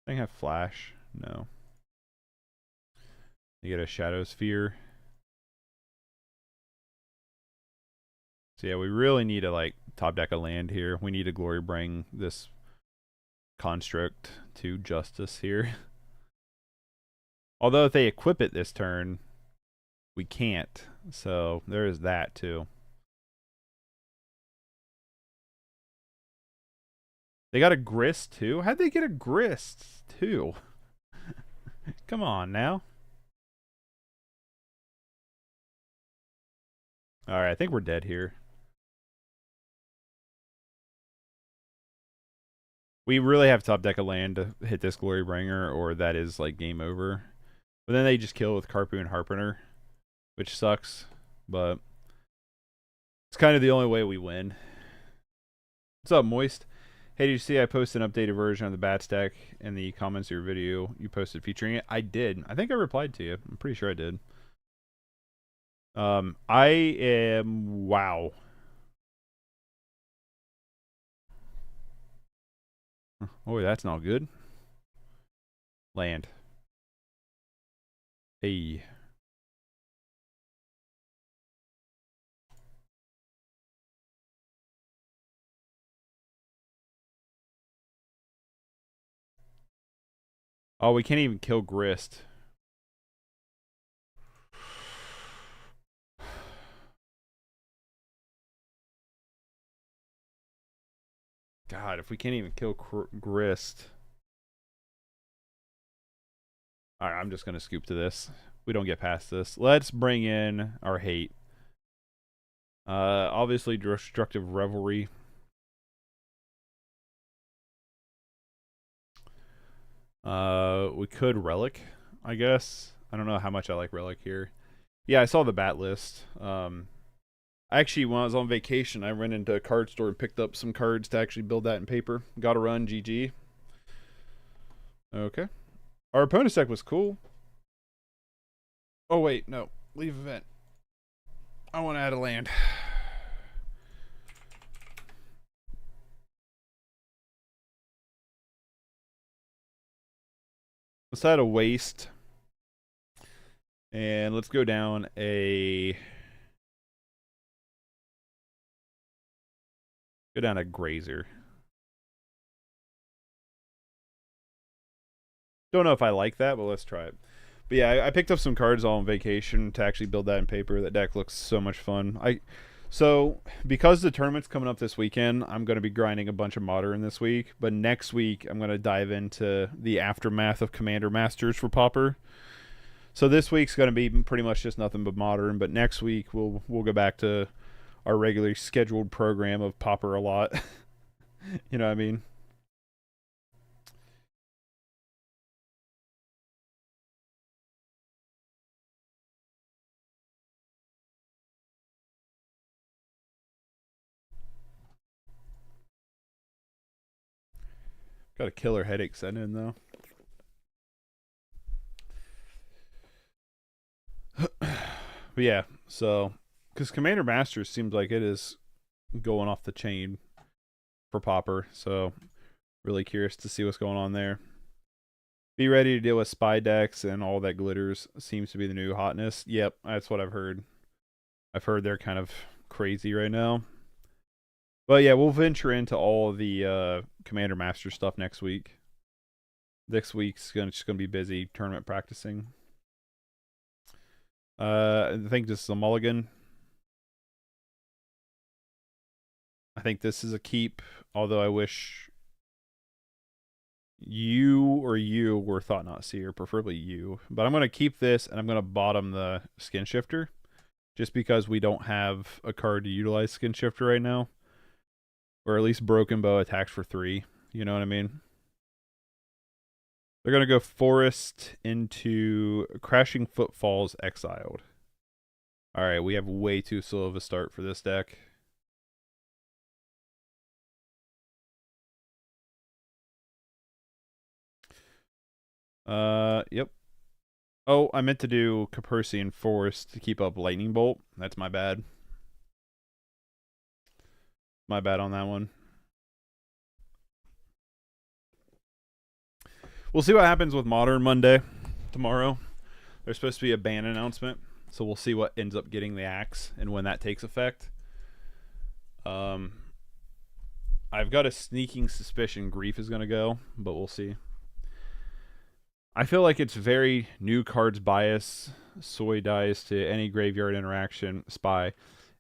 I have Flash. No. You get a Shadow Sphere. So yeah, we really need to like top deck a land here. We need to glory bring this construct to justice here. Although if they equip it this turn, we can't. So there is that too. They got a grist too? How'd they get a grist too? Come on now. Alright, I think we're dead here. We really have top deck a land to hit this Glorybringer, or that is like game over. But then they just kill with Karpu and Harpooner, which sucks, but it's kind of the only way we win. What's up, Moist? Hey, did you see I posted an updated version of the Bats deck in the comments of your video you posted featuring it? I did. I think I replied to you. I'm pretty sure I did. I am... Wow. Oh, that's not good. Land. Hey. Oh, we can't even kill Grist. God, if we can't even kill Grist. Alright, I'm just going to scoop to this. We don't get past this. Let's bring in our hate. Obviously, Destructive Revelry. We could Relic, I guess. I don't know how much I like Relic here. Yeah, I saw the bat list. Actually, when I was on vacation, I went into a card store and picked up some cards to actually build that in paper. Gotta run, GG. Okay. Our opponent's deck was cool. Oh, wait, no. Leave event. I want to add a land. Let's add a waste. And let's go down a... Go down a Grazer. Don't know if I like that, but let's try it. But yeah, I picked up some cards all on vacation to actually build that in paper. That deck looks so much fun. So, because the tournament's coming up this weekend, I'm going to be grinding a bunch of Modern this week. But next week, I'm going to dive into the aftermath of Commander Masters for Pauper. So this week's going to be pretty much just nothing but Modern. But next week, we'll go back to our regularly scheduled program of Pauper a lot. You know what I mean? Got a killer headache setting in, though. But yeah, so... Because Commander Masters seems like it is going off the chain for Pauper, so really curious to see what's going on there. Be ready to deal with spy decks and all that glitters seems to be the new hotness. Yep, that's what I've heard. I've heard they're kind of crazy right now. But yeah, we'll venture into all the Commander Master stuff next week. This week's just gonna be busy tournament practicing. I think this is a mulligan. I think this is a keep, although I wish you were Thought Not Seer, preferably you. But I'm going to keep this, and I'm going to bottom the Skinshifter, just because we don't have a card to utilize Skinshifter right now. Or at least Broken Bow attacks for 3. You know what I mean? They're going to go Forest into Crashing Footfalls Exiled. Alright, we have way too slow of a start for this deck. Yep. Oh, I meant to do Capersian Forest to keep up Lightning Bolt. That's my bad. My bad on that one. We'll see what happens with Modern Monday tomorrow. There's supposed to be a ban announcement, so we'll see what ends up getting the axe and when that takes effect. I've got a sneaking suspicion Grief is going to go, but we'll see. I feel like it's very new cards bias. Soy dies to any graveyard interaction, spy,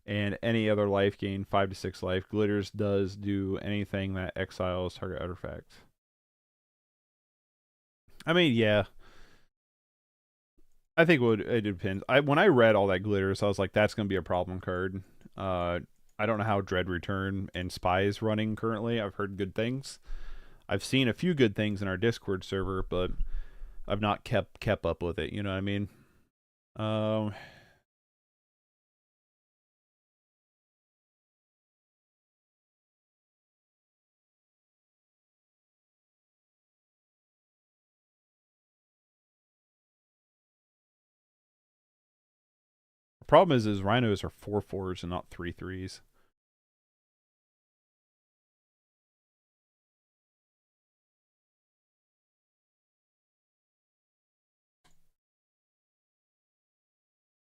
and any other life gain, 5 to 6 life. Glitters does do anything that exiles target artifact. I mean, yeah. I think it depends. When I read all that glitters, I was like, that's going to be a problem card. I don't know how Dread Return and Spy is running currently. I've heard good things. I've seen a few good things in our Discord server, but I've not kept up with it. You know what I mean? The problem is rhinos are 4/4s and not 3/3s.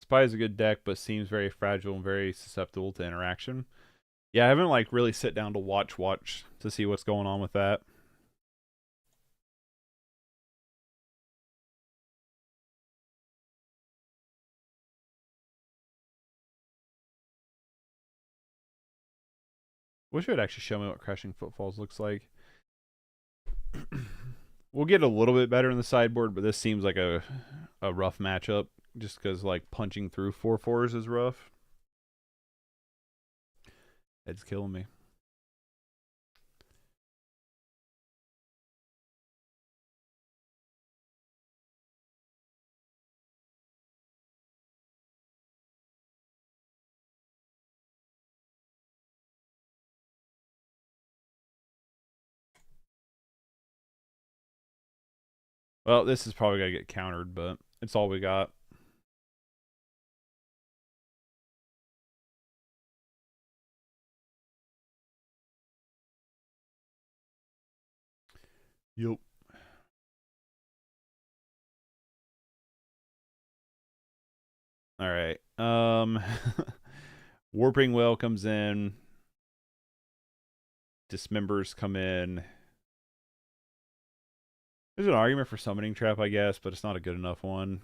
Spy is a good deck, but seems very fragile and very susceptible to interaction. Yeah, I haven't like really sit down to watch to see what's going on with that. Wish it would actually show me what Crashing Footfalls looks like. We'll get a little bit better in the sideboard, but this seems like a rough matchup just because like punching through 4/4s is rough. It's killing me. Well, this is probably going to get countered, but it's all we got. Yup. All right. Warping Well comes in. Dismembers come in. There's an argument for Summoning Trap, I guess, but it's not a good enough one.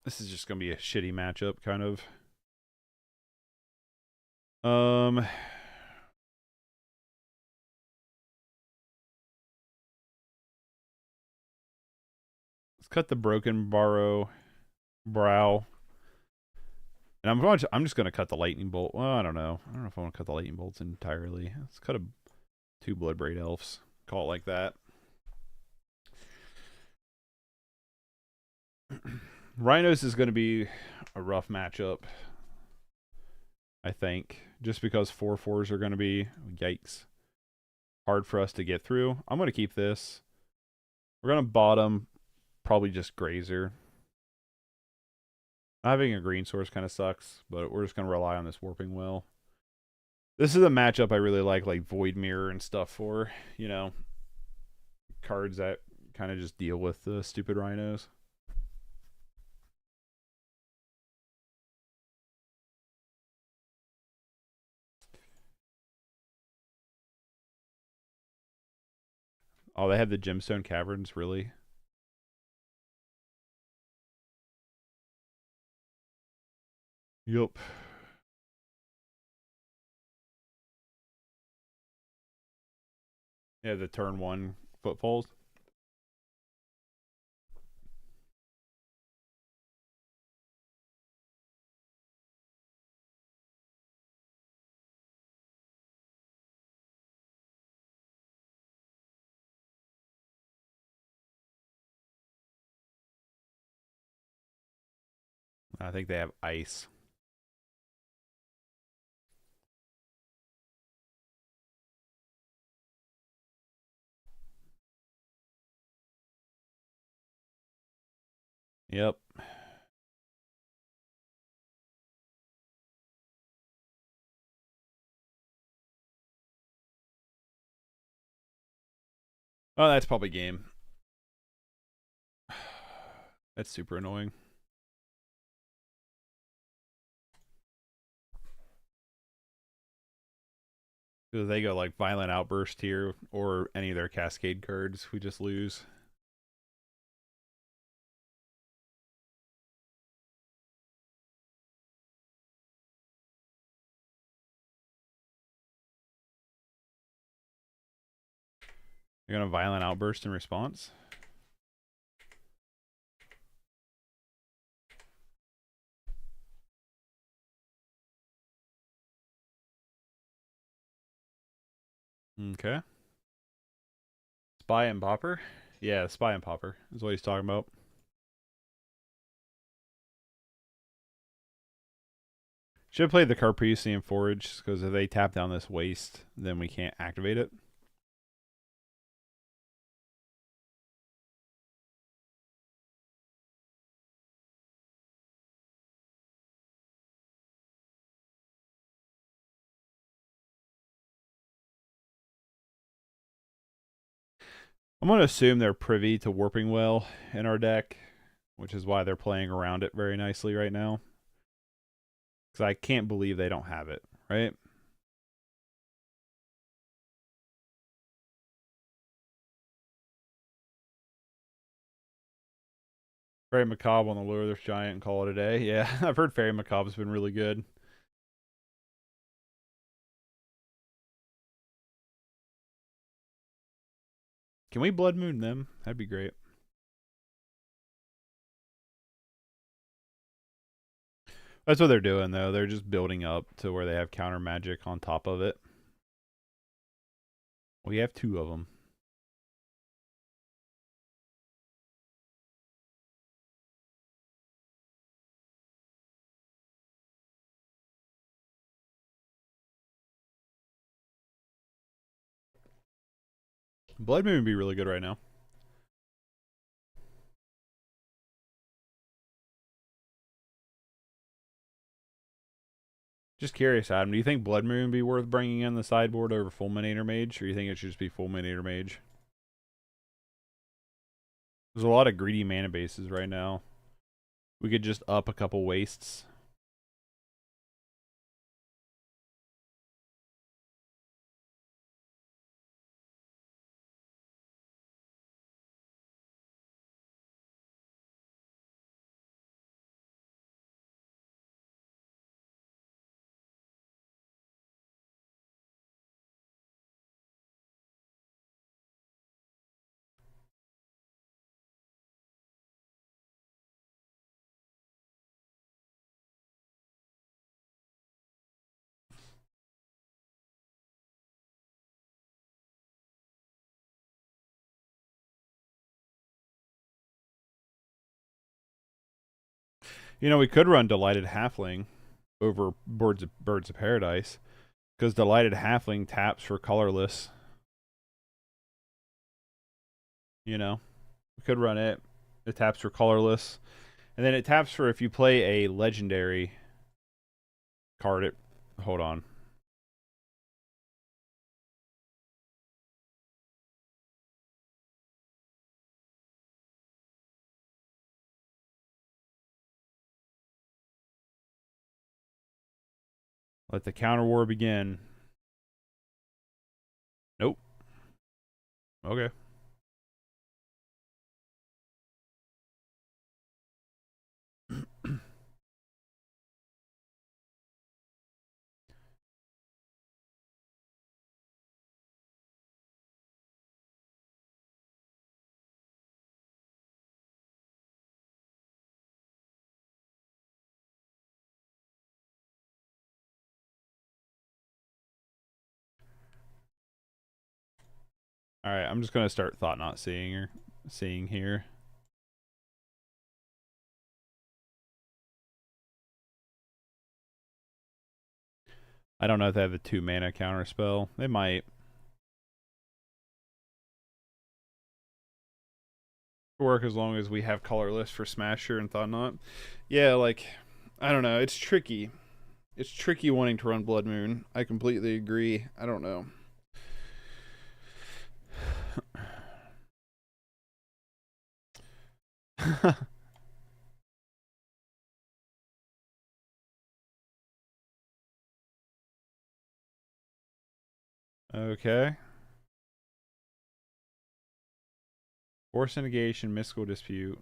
This is just going to be a shitty matchup, kind of. Let's cut the Broken Brow. And I'm just going to cut the Lightning Bolt. Well, I don't know. I don't know if I want to cut the Lightning Bolts entirely. Let's cut 2 Bloodbraid Elves. Call it like that. Rhinos is going to be a rough matchup, I think. Just because 4/4s are going to be, yikes, hard for us to get through. I'm going to keep this. We're going to bottom probably just Grazer. Having a green source kind of sucks, but we're just going to rely on this Warping Well. This is a matchup I really like Void Mirror and stuff for, you know, cards that kind of just deal with the stupid rhinos. Oh, they have the Gemstone Caverns, really? Yup. Yeah, the turn 1 Footfalls. I think they have ice. Yep. Oh, that's probably game. That's super annoying. Because they go like Violent Outburst here, or any of their Cascade cards, we just lose. You're gonna Violent Outburst in response? Okay. Spy and Popper? Yeah, Spy and Popper is what he's talking about. Should have played the Carpusi and Forage, because if they tap down this waste, then we can't activate it. I'm going to assume they're privy to Warping Well in our deck, which is why they're playing around it very nicely right now. Because I can't believe they don't have it, right? Fairy Macabre on the Lure Earth Giant and call it a day. Yeah, I've heard Fairy Macabre's been really good. Can we Blood Moon them? That'd be great. That's what they're doing, though. They're just building up to where they have counter magic on top of it. We have 2 of them. Blood Moon would be really good right now. Just curious, Adam. Do you think Blood Moon would be worth bringing in the sideboard over Fulminator Mage, or do you think it should just be Fulminator Mage? There's a lot of greedy mana bases right now. We could just up a couple wastes. You know, we could run Delighted Halfling over Birds of Paradise, because Delighted Halfling taps for colorless. You know, we could run it. It taps for colorless, and then it taps for if you play a legendary card. It hold on. Let the counter war begin. Nope. Okay. All right, I'm just gonna start thought not seeing here. I don't know if they have the 2 mana counter spell. They might. Work as long as we have colorless for Smasher and Thought Knot. Yeah, like, I don't know. It's tricky. It's tricky wanting to run Blood Moon. I completely agree. I don't know. Okay. Force Negation, Mystical Dispute.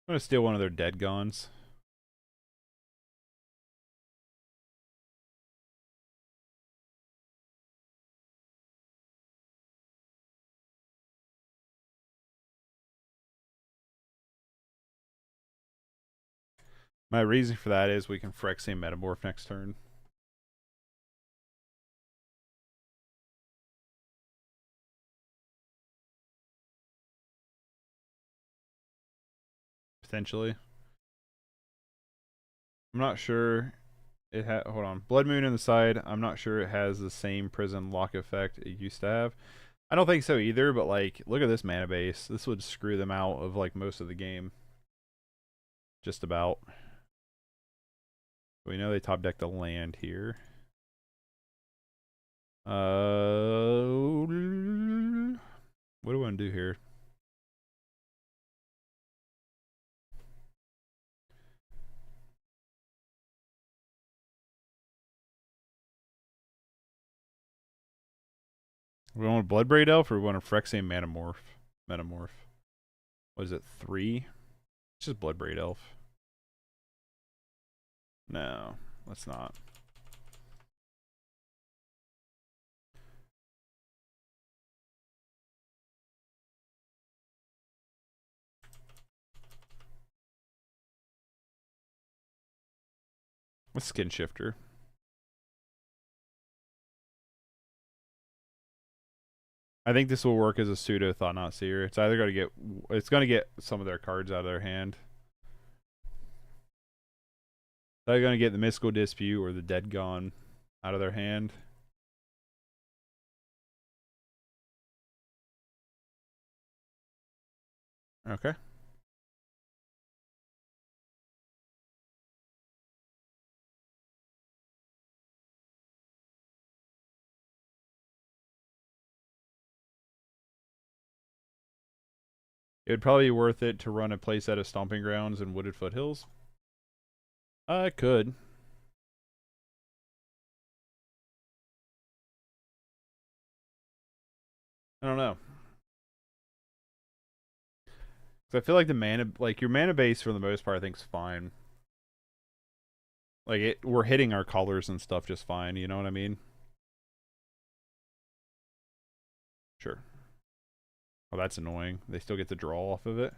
I'm gonna steal one of their dead gons. My reason for that is we can Phyrexian Metamorph next turn. Potentially. I'm not sure it hold on. Blood Moon in the side, I'm not sure it has the same prison lock effect it used to have. I don't think so either, but like, look at this mana base. This would screw them out of like most of the game. Just about. We know they top decked the land here. What do I want to do here? We want a Bloodbraid Elf or we want a Phyrexian Metamorph? What is it, 3? It's just Bloodbraid Elf. No, let's not. What's Skinshifter? I think this will work as a pseudo Thought Knot Seer. It's either it's gonna get some of their cards out of their hand. They're gonna get the Mystical Dispute or the Dead Gone out of their hand. Okay. It would probably be worth it to run a playset of Stomping Grounds and Wooded Foothills. I could. I don't know. Cause I feel like the mana, like your mana base for the most part, I think is fine. Like we're hitting our colors and stuff just fine. You know what I mean? Sure. Oh, that's annoying. They still get to draw off of it.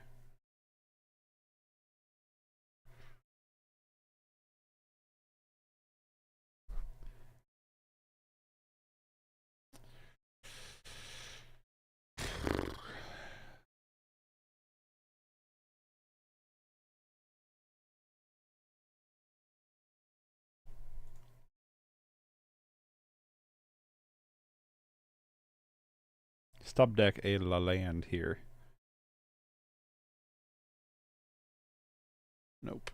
Stop deck a la land here. Nope.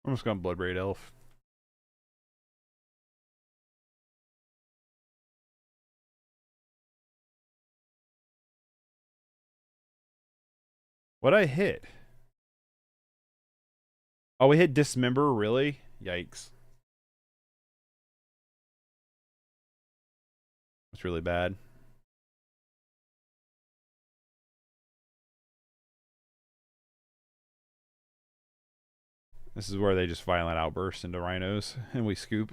I'm just gonna Bloodbraid Elf. What'd I hit? Oh, we hit Dismember, really? Yikes. Let's really bad. This is where they just violent outburst into rhinos, and we scoop.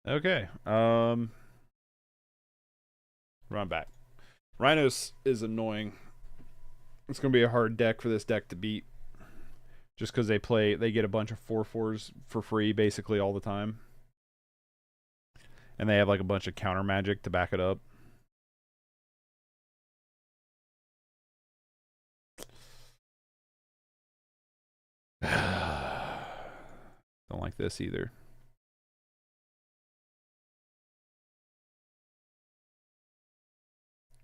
Okay. Run back. Rhinos is annoying. It's gonna be a hard deck for this deck to beat. Just because they get a bunch of 4/4s for free basically all the time. And they have like a bunch of counter magic to back it up. Don't like this either.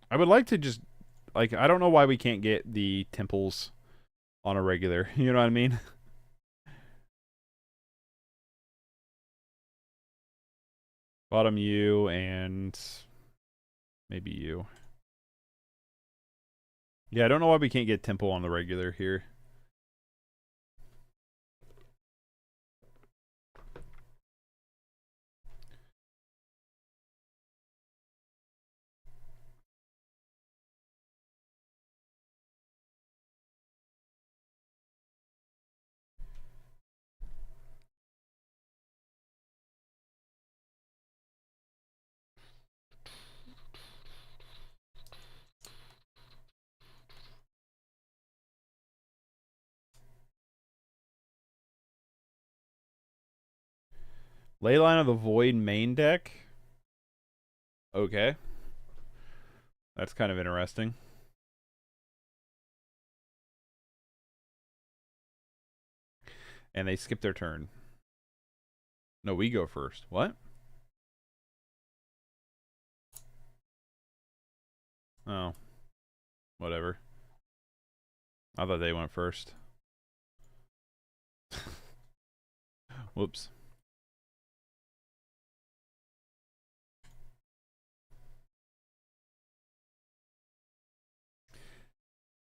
I would like to just, like, I don't know why we can't get the temples on a regular. You know what I mean? Bottom you and maybe you. Yeah, I don't know why we can't get temple on the regular here. Leyline of the Void main deck. Okay. That's kind of interesting. And they skip their turn. No, we go first. What? Oh. Whatever. I thought they went first. Whoops.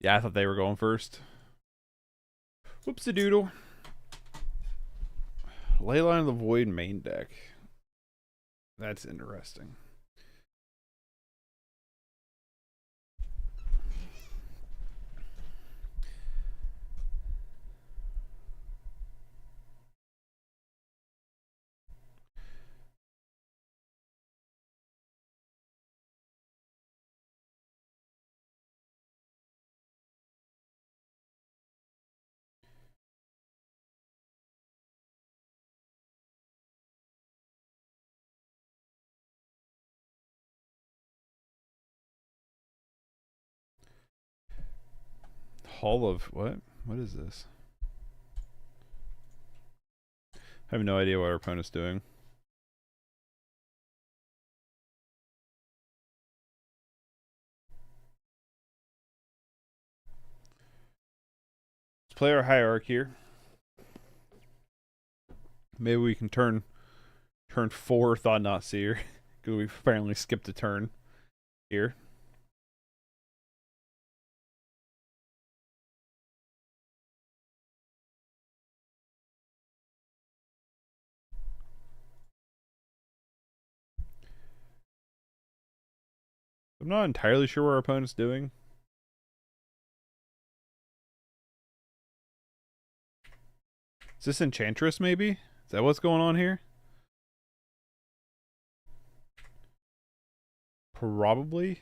Yeah, I thought they were going first. Whoops-a-doodle. Leyline of the Void main deck. That's interesting. Hall of what? What is this? I have no idea what our opponent's doing. Let's play our hierarchy here. Maybe we can turn 4 Thought Not Seer. Because we've apparently skipped a turn here. I'm not entirely sure what our opponent's doing. Is this Enchantress, maybe? Is that what's going on here? Probably.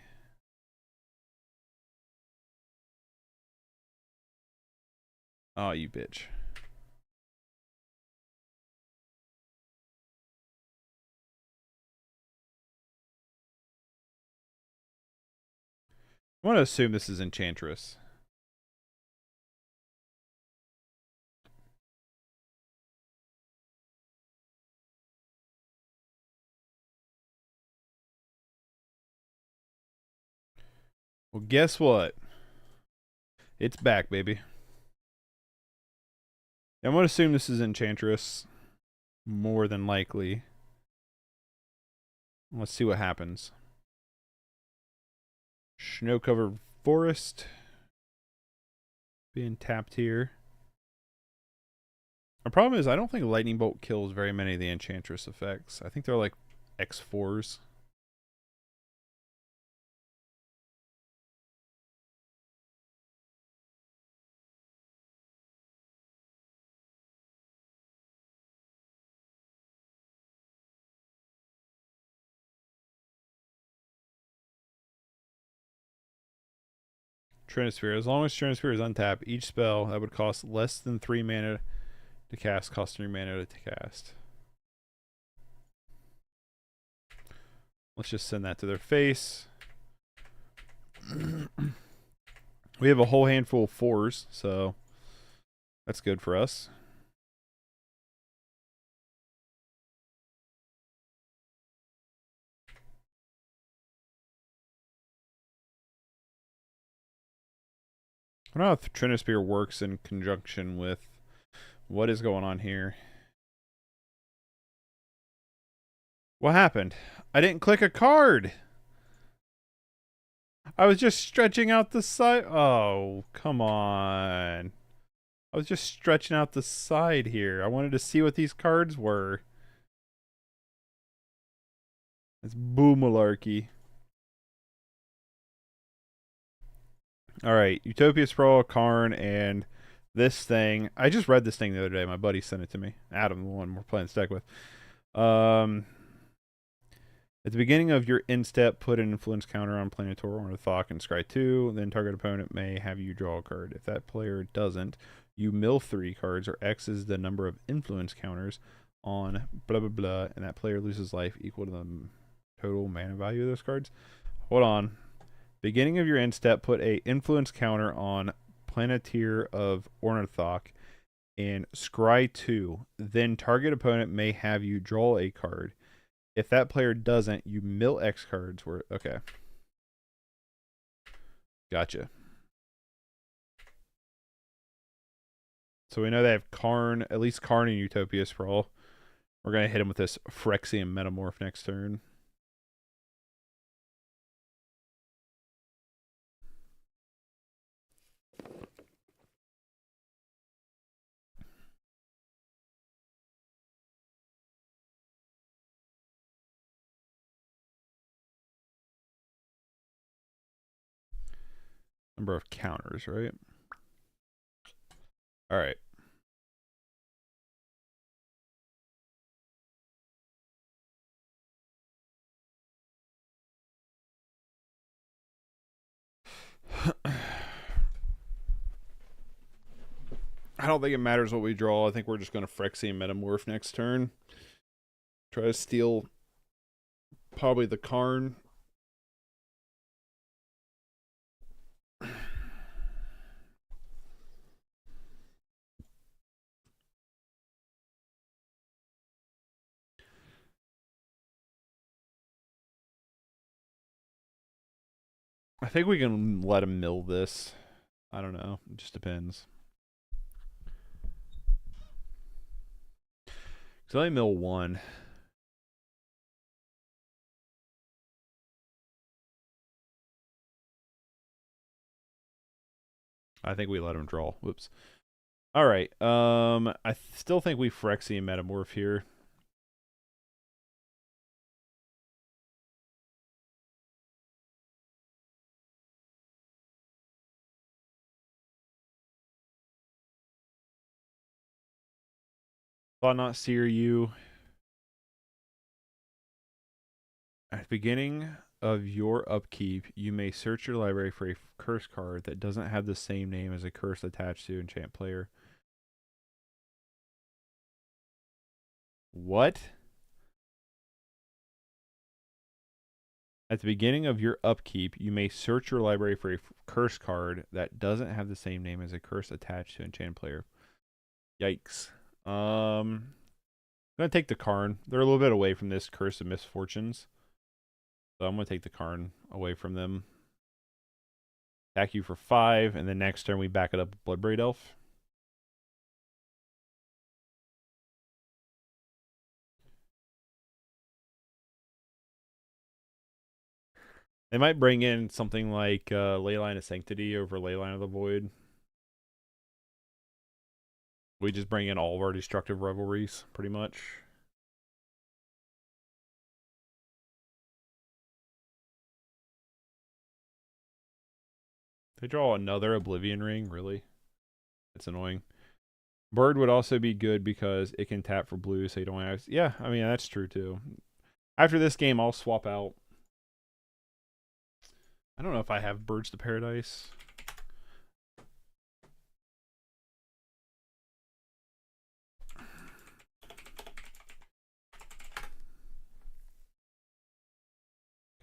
Oh, you bitch. I want to assume this is Enchantress. Well, guess what? It's back, baby. I'm going to assume this is Enchantress. More than likely. Let's see what happens. Snow-covered forest. being tapped here. My problem is I don't think Lightning Bolt kills very many of the Enchantress effects. I think they're like X4s. Trinisphere. As long as Trinisphere is untapped, each spell that would cost less than 3 mana to cast costs 3 mana to cast. Let's just send that to their face. We have a whole handful of 4s, so that's good for us. I don't know if Trinisphere works in conjunction with what is going on here. What happened? I didn't click a card. I was just stretching out the side. Oh, come on. I was just stretching out the side here. I wanted to see what these cards were. It's boo-malarkey. Alright, Utopia Sprawl, Karn, and this thing. I just read this thing the other day. My buddy sent it to me. Adam, the one we're playing Stack with. At the beginning of your instep, put an influence counter on Planetor or Thok and scry 2. Then target opponent may have you draw a card. If that player doesn't, you mill 3 cards, or X is the number of influence counters on blah blah blah, and that player loses life equal to the total mana value of those cards. Hold on. Beginning of your end step, put a influence counter on Planeteer of Ornithok and scry 2. Then target opponent may have you draw a card. If that player doesn't, you mill X cards. Okay. Gotcha. So we know they have Karn, at least Karn and Utopia Sprawl. We're going to hit him with this Phyrexian Metamorph next turn. Number of counters, right? All right. I don't think it matters what we draw. I think we're just going to Phyrexian Metamorph next turn. Try to steal probably the Karn. I think we can let him mill this. I don't know. It just depends. Because I only mill 1. I think we let him draw. Whoops. All right. I still think we Phyrexian Metamorph here. Thought not sear you. At the beginning of your upkeep, you may search your library for a curse card that doesn't have the same name as a curse attached to enchant player. What? At the beginning of your upkeep, you may search your library for a curse card that doesn't have the same name as a curse attached to enchant player. Yikes. I'm gonna take the Karn. They're a little bit away from this Curse of Misfortunes. So I'm gonna take the Karn away from them. Attack you for 5, and then next turn we back it up with Bloodbraid Elf. They might bring in something like Leyline of Sanctity over Leyline of the Void. We just bring in all of our destructive revelries, pretty much. They draw another Oblivion Ring, really? It's annoying. Bird would also be good because it can tap for blue, so you don't have... Yeah, I mean, that's true, too. After this game, I'll swap out... I don't know if I have Birds to Paradise.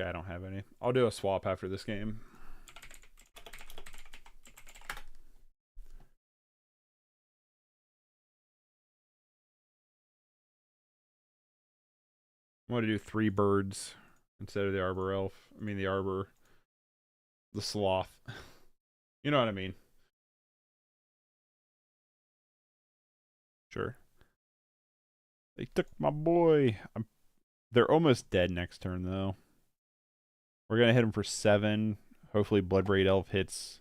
Okay, I don't have any. I'll do a swap after this game. I'm going to do 3 birds instead of the Arbor Elf. I mean, the Arbor... The Sloth. You know what I mean. Sure. They took my boy. They're almost dead next turn, though. We're going to hit them for 7. Hopefully Bloodbraid Elf hits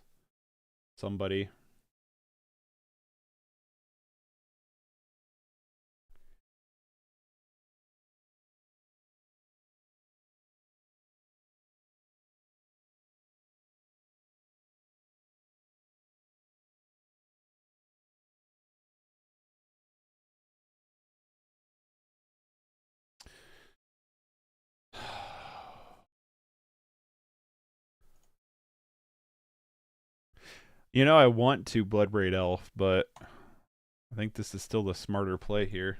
somebody. You know, I want to Bloodbraid Elf, but I think this is still the smarter play here.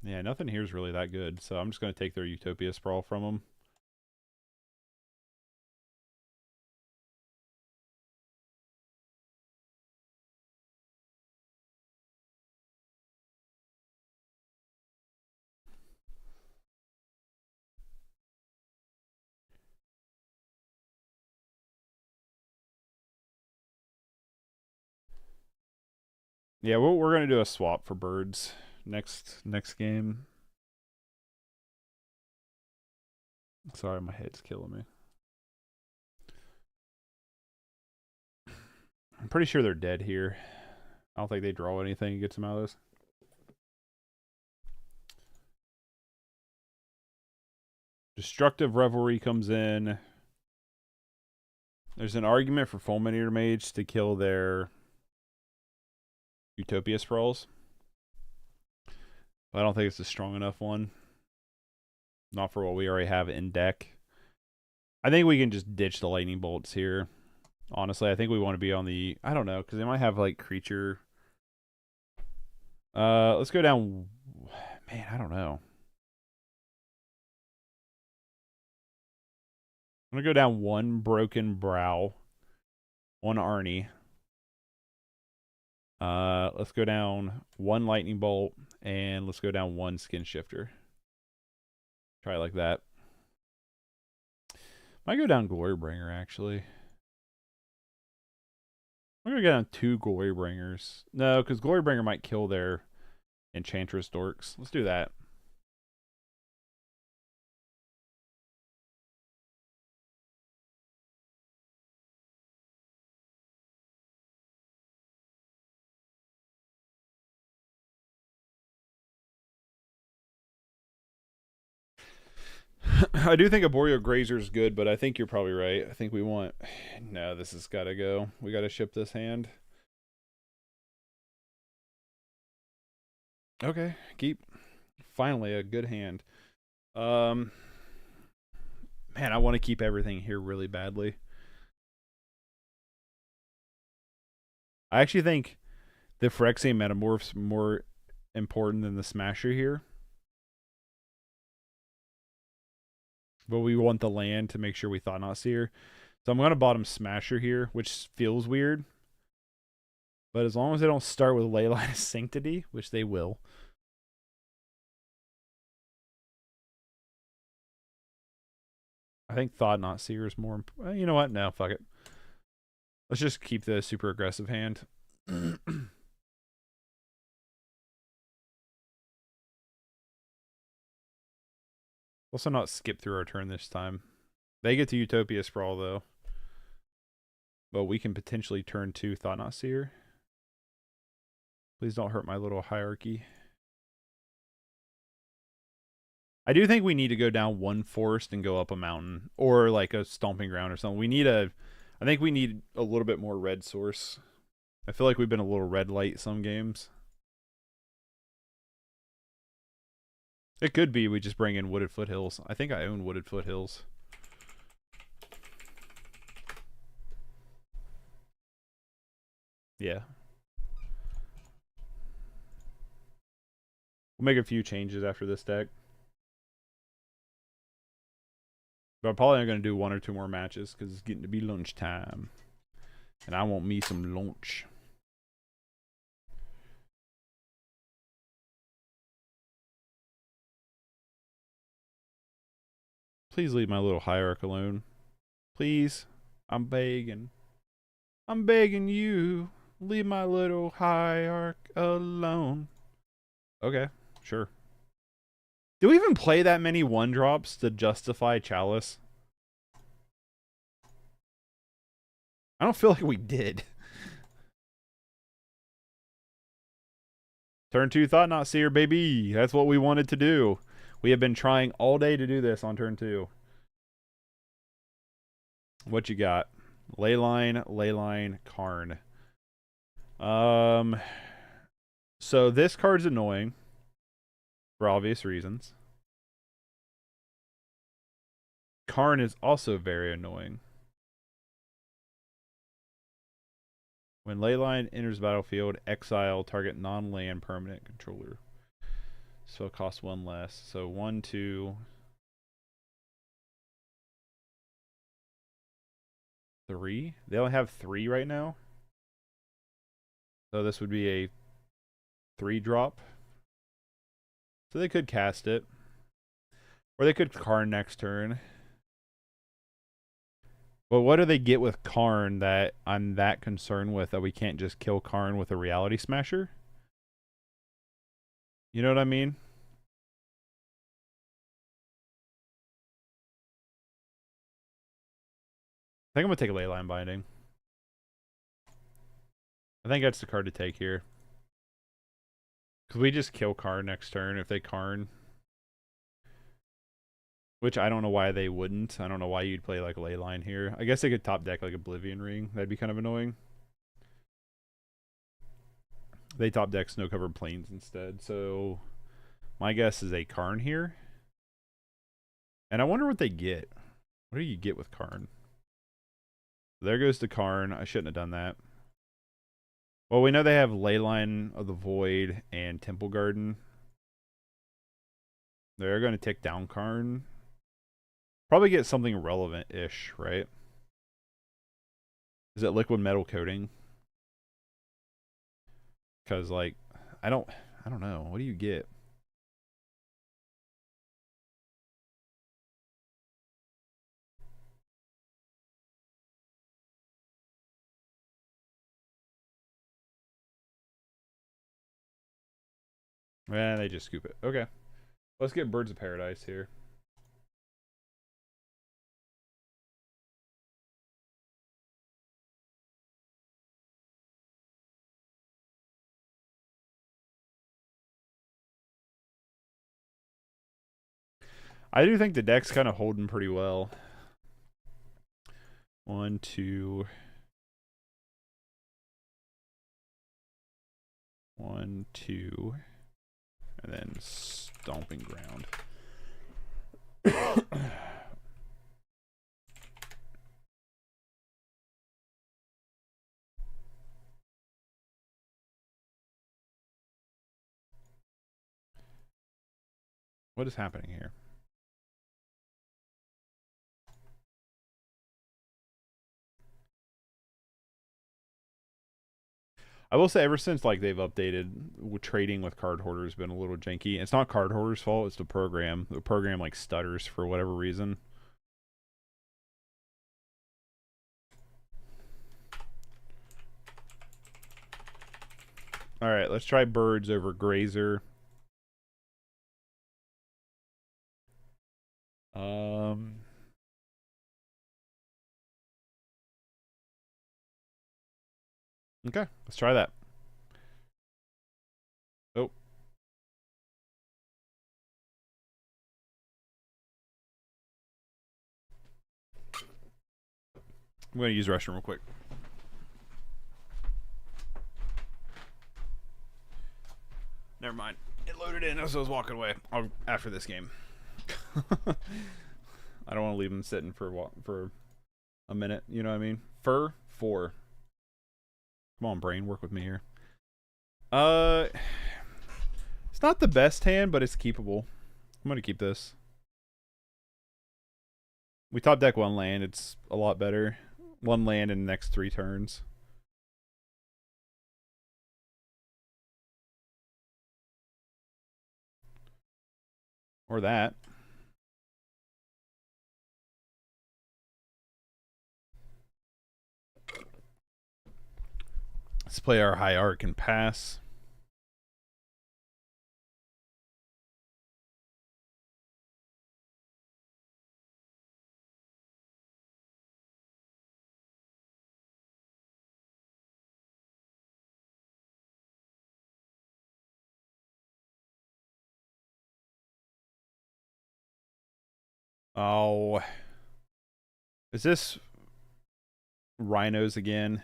Yeah, nothing here is really that good, so I'm just going to take their Utopia Sprawl from them. Yeah, we're going to do a swap for birds next game. Sorry, my head's killing me. I'm pretty sure they're dead here. I don't think they draw anything and gets them out of this. Destructive Revelry comes in. There's an argument for Fulminator Mage to kill their Utopia Sprawls. But I don't think it's a strong enough one. Not for what we already have in deck. I think we can just ditch the lightning bolts here. Honestly, I think we want to be on the... I don't know, because they might have, like, creature... let's go down... Man, I don't know. I'm going to go down 1 Broken Brow. 1 Arnie. Let's go down 1 Lightning Bolt. And let's go down 1 Skinshifter. Try like that. Might go down Glorybringer, actually. I'm going to go down 2 Glorybringers. No, because Glorybringer might kill their Enchantress Dorks. Let's do that. I do think a Boreal Grazer is good, but I think you're probably right. I think we want... No, this has got to go. We got to ship this hand. Okay, keep. Finally, a good hand. Man, I want to keep everything here really badly. I actually think the Phyrexian Metamorph's more important than the Smasher here. But we want the land to make sure we Thought-Knot Seer. So I'm going to bottom Smasher here, which feels weird. But as long as they don't start with Leyline of Sanctity, which they will. I think Thought Not Seer is more. You know what? No, fuck it. Let's just keep the super aggressive hand. Also, not skip through our turn this time. They get to Utopia Sprawl though, but we can potentially turn 2 Thought Not Seer. Please don't hurt my little hierarchy. I do think we need to go down one forest and go up a mountain, or like a stomping ground or something. I think we need a little bit more red source. I feel like we've been a little red light some games. It could be we just bring in Wooded Foothills. I think I own Wooded Foothills. Yeah. We'll make a few changes after this deck. But I'm probably going to do 1 or 2 more matches because it's getting to be lunchtime. And I want me some lunch. Please leave my little hierarch alone. Please. I'm begging. I'm begging you. Leave my little hierarch alone. Okay, sure. Do we even play that many 1-drops to justify Chalice? I don't feel like we did. Turn 2 Thought Not Seer, baby. That's what we wanted to do. We have been trying all day to do this on turn 2. What you got? Leyline, Karn. So this card's annoying. For obvious reasons. Karn is also very annoying. When Leyline enters the battlefield, exile target non-land permanent controller. So it costs 1 less. So 1, 2, 3. They only have 3 right now. So this would be a 3-drop. So they could cast it. Or they could Karn next turn. But what do they get with Karn that I'm that concerned with that we can't just kill Karn with a Reality Smasher? You know what I mean? I think I'm going to take a Leyline Binding. I think that's the card to take here. Because we just kill Karn next turn if they Karn. Which I don't know why they wouldn't. I don't know why you'd play like Leyline here. I guess they could top deck like Oblivion Ring. That'd be kind of annoying. They top deck Snow Covered Plains instead. So my guess is a Karn here. And I wonder what they get. What do you get with Karn? There goes the Karn. I shouldn't have done that. Well, we know they have Leyline of the Void and Temple Garden. They're going to tick down Karn. Probably get something relevant-ish, right? Is it liquid metal coating? Because, like, I don't know. What do you get? They just scoop it. Okay. Let's get Birds of Paradise here. I do think the deck's kind of holding pretty well. 1, 2. 1, 2. And then Stomping Ground. What is happening here? I will say ever since like they've updated, trading with card hoarders been a little janky. It's not card hoarders' fault, it's the program. The program like stutters for whatever reason. Alright, let's try birds over grazer. Okay, let's try that. Oh. I'm going to use the restroom real quick. Never mind. It loaded in as I was walking away. After this game. I don't want to leave them sitting for a minute. You know what I mean? Fur 4. Come on, brain, work with me here. It's not the best hand, but it's keepable. I'm gonna keep this. We top deck 1 land. It's a lot better. 1 land in the next 3 turns. Or that. Let's play our high arc and pass. Oh. Is this rhinos again?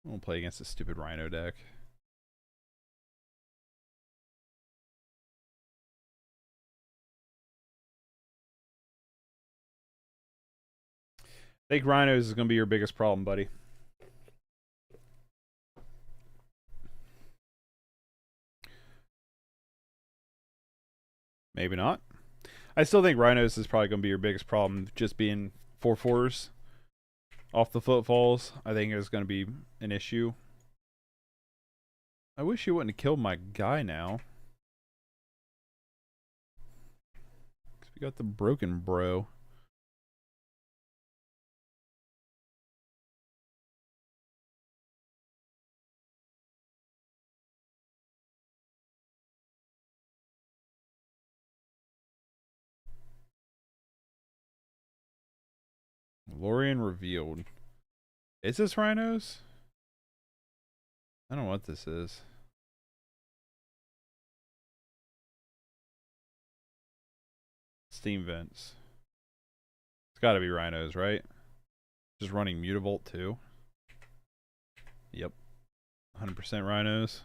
I won't play against this stupid rhino deck. I think rhinos is going to be your biggest problem, buddy. Maybe not. I still think rhinos is probably going to be your biggest problem, just being 4/4s off the footfalls. I think is going to be an issue. I wish you wouldn't have killed my guy now. Because we got the broken bro. Lorian revealed. Is this rhinos? I don't know what this is. Steam vents. It's got to be rhinos, right? Just running Mutavolt too. Yep. 100% rhinos.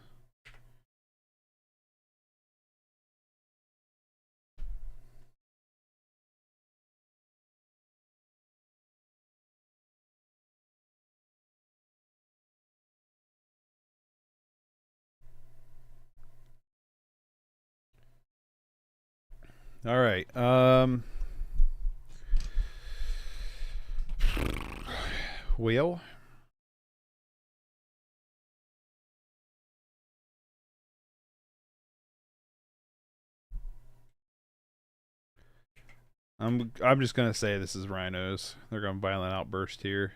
All right. Wheel. I'm just gonna say this is rhinos. They're gonna violent outburst here.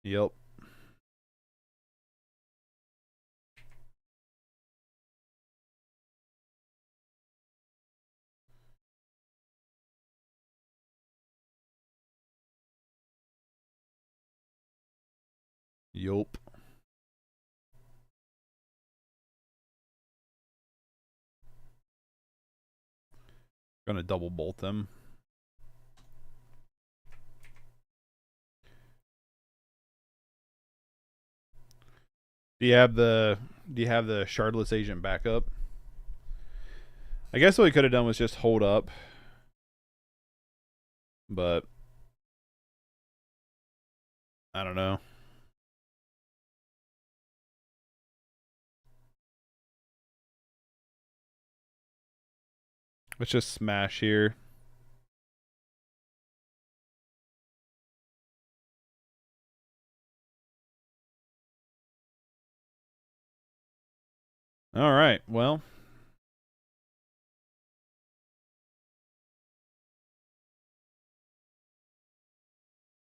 Yep. Yup. Gonna double bolt them. Do you have the Shardless Agent backup? I guess what we could have done was just hold up. But I don't know. Let's just smash here. All right. Well,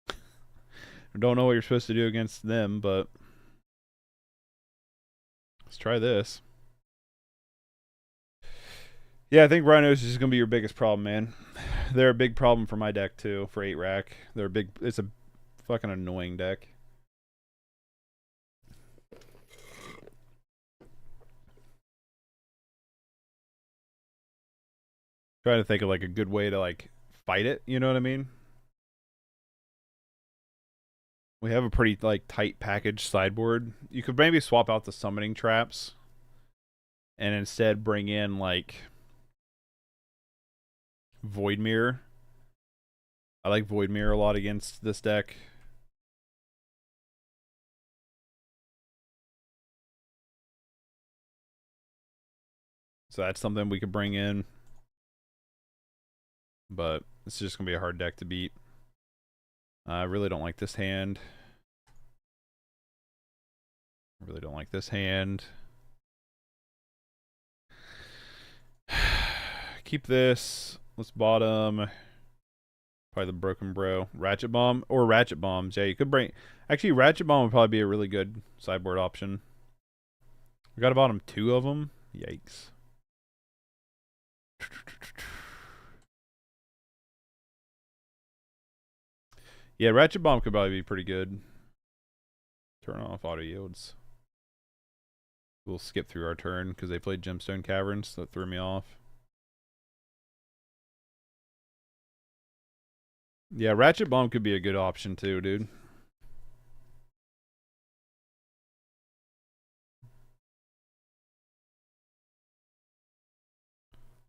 I don't know what you're supposed to do against them, but try this. Yeah, I think Rhinos is going to be your biggest problem, man. They're a big problem for my deck, too, for 8 rack. They're a big... It's a fucking annoying deck. Trying to think of, like, a good way to, like, fight it, you know what I mean? We have a pretty, like, tight package sideboard. You could maybe swap out the summoning traps and instead bring in, like... Void Mirror. I like Void Mirror a lot against this deck. So that's something we could bring in. But it's just going to be a hard deck to beat. I really don't like this hand. I really don't like this hand. Keep this. Let's bottom. Probably the Broken Bro. Ratchet Bomb. Or Ratchet Bombs. Yeah, you could bring... Actually, Ratchet Bomb would probably be a really good sideboard option. We got to bottom 2 of them. Yikes. Yeah, Ratchet Bomb could probably be pretty good. Turn off auto yields. We'll skip through our turn because they played Gemstone Caverns, so that threw me off. Yeah, Ratchet Bomb could be a good option too, dude.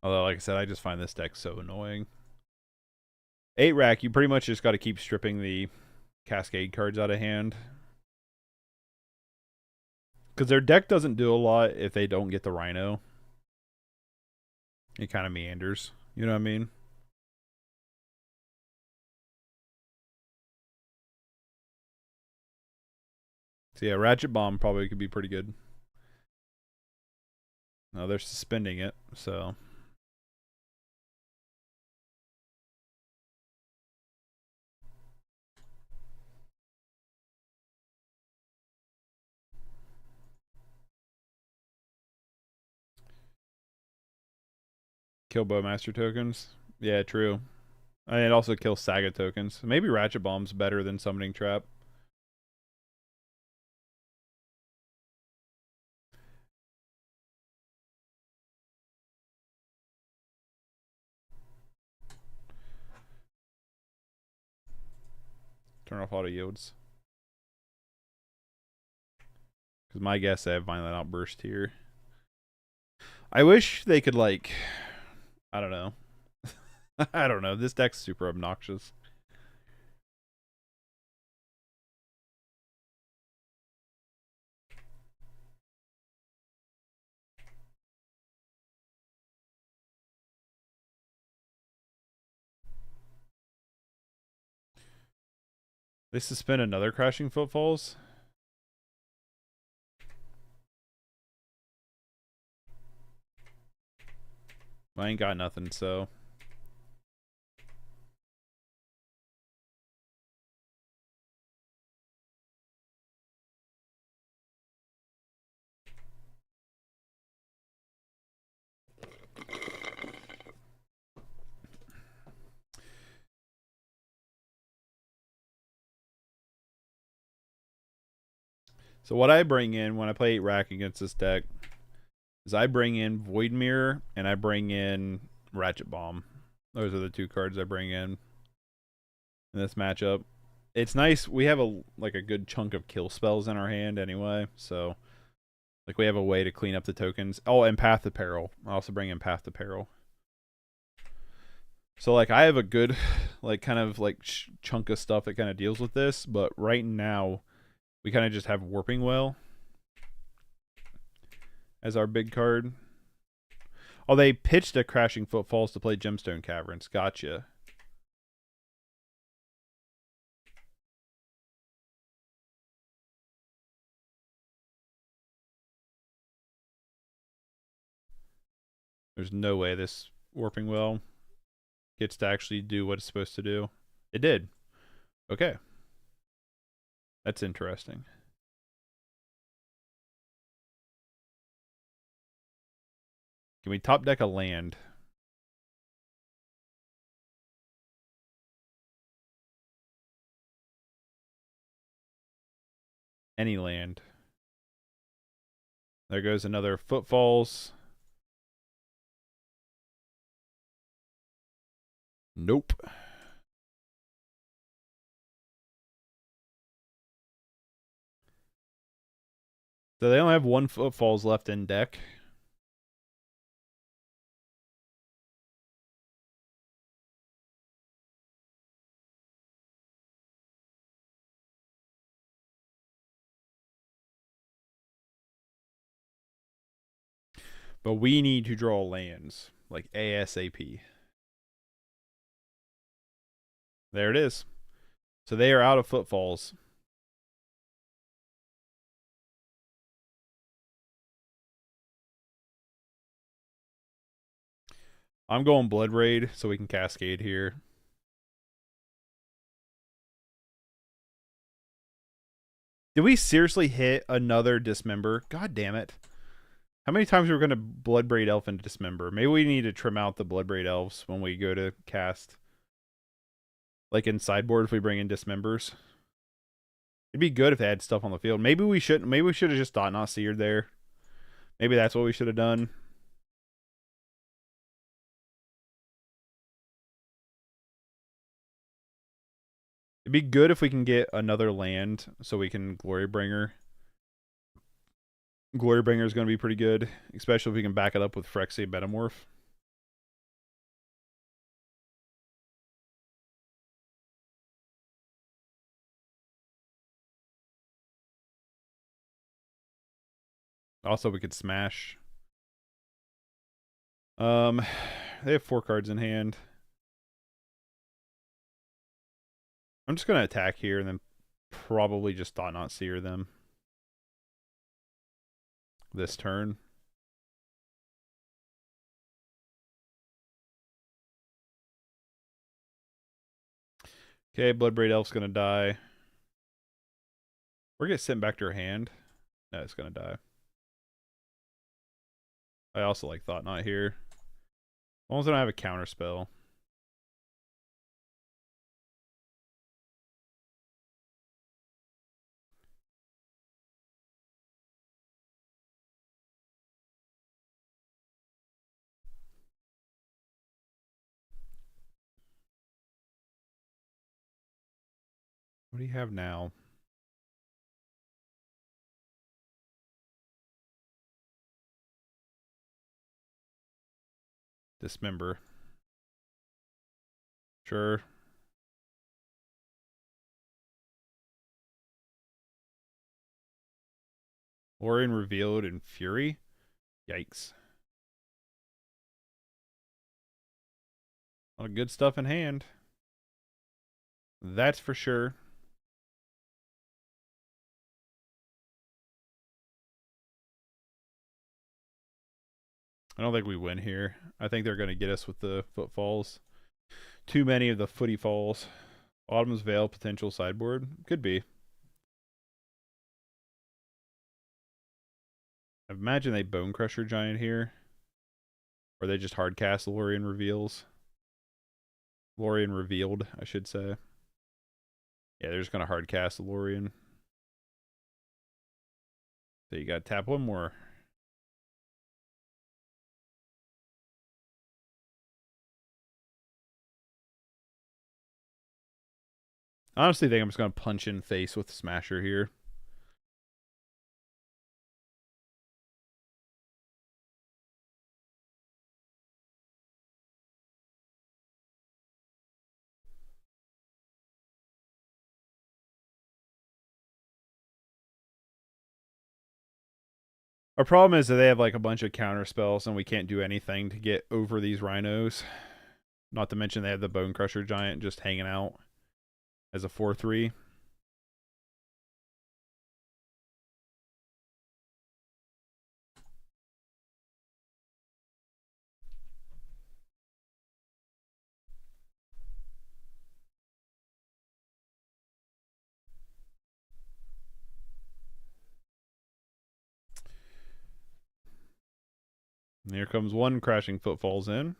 Although, like I said, I just find this deck so annoying. 8 rack, you pretty much just got to keep stripping the Cascade cards out of hand. Because their deck doesn't do a lot if they don't get the Rhino. It kind of meanders. You know what I mean? So yeah, Ratchet Bomb probably could be pretty good. No, they're suspending it, so... Kill Bowmaster tokens. Yeah, true. And it also kills Saga tokens. Maybe Ratchet Bomb's better than Summoning Trap. Turn off auto yields. Because my guess, I have Violent Outburst here. I wish they could, like... I don't know. I don't know. This deck's super obnoxious. They suspend another Crashing Footfalls? I ain't got nothing, so... So what I bring in when I play 8 rack against this deck is I bring in Void Mirror and I bring in Ratchet Bomb. Those are the 2 cards I bring in this matchup. It's nice. We have a good chunk of kill spells in our hand anyway, so like we have a way to clean up the tokens. Oh, and Path to Peril. I also bring in Path to Peril. So like I have a good like kind of like chunk of stuff that kind of deals with this, but right now we kind of just have Warping Well as our big card. Oh, they pitched a Crashing Footfalls to play Gemstone Caverns. Gotcha. There's no way this Warping Well gets to actually do what it's supposed to do. It did. Okay. That's interesting. Can we top deck a land? Any land. There goes another Footfalls. Nope. So they only have one Footfalls left in deck. But we need to draw lands, like ASAP. There it is. So they are out of Footfalls. I'm going Blood Raid so we can cascade here. Did we seriously hit another Dismember? God damn it. How many times are we going to Bloodbraid Elf into Dismember? Maybe we need to trim out the Bloodbraid Elves when we go to cast. Like in sideboard if we bring in Dismembers. It'd be good if they had stuff on the field. Maybe we shouldn't. Maybe we should have just thought not seared there. Maybe that's what we should have done. It'd be good if we can get another land so we can Glorybringer. Glorybringer is going to be pretty good, especially if we can back it up with Phyrexia Metamorph. Also, we could smash. They have 4 cards in hand. I'm just going to attack here and then probably just Thought Not Seer them this turn. Okay, Bloodbraid Elf's going to die. We're going to send back to her hand. No, it's going to die. I also like Thought Not here. As long as I don't have a counter spell. What do you have now? Dismember. Sure. Lorien Revealed in Fury? Yikes. A lot of good stuff in hand. That's for sure. I don't think we win here. I think they're going to get us with the Footfalls. Too many of the footy falls. Autumn's Veil potential sideboard? Could be. I imagine they Bone Crusher Giant here. Or they just hard cast Lorien Reveals. Lorien Revealed, I should say. Yeah, they're just going to hard cast Lorien. So you got to tap one more. I honestly think I'm just going to punch in face with Smasher here. Our problem is that they have like a bunch of counter spells and we can't do anything to get over these rhinos. Not to mention they have the Bone Crusher Giant just hanging out as a 4/3. And here comes one crashing footfalls in.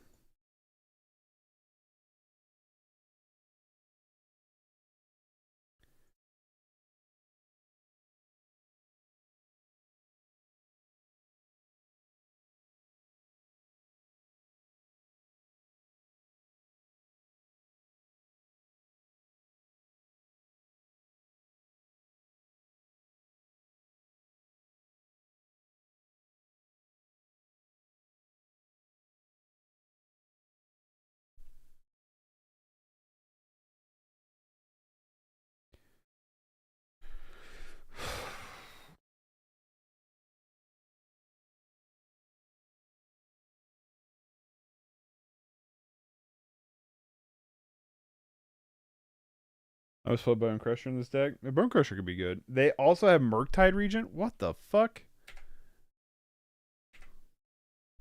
I was played Bone Crusher in this deck. The Bone Crusher could be good. They also have Murktide Regent. What the fuck?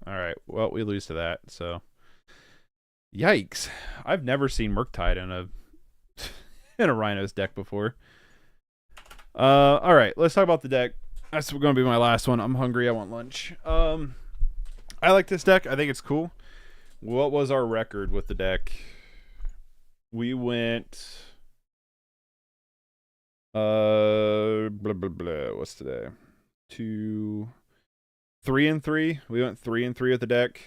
Alright, well, we lose to that, so. Yikes. I've never seen Murktide in a in a Rhinos deck before. Alright, let's talk about the deck. That's going to be my last one. I'm hungry. I want lunch. I like this deck. I think it's cool. What was our record with the deck? We went... blah, blah, blah. What's today? 3-3. We went 3-3 with the deck,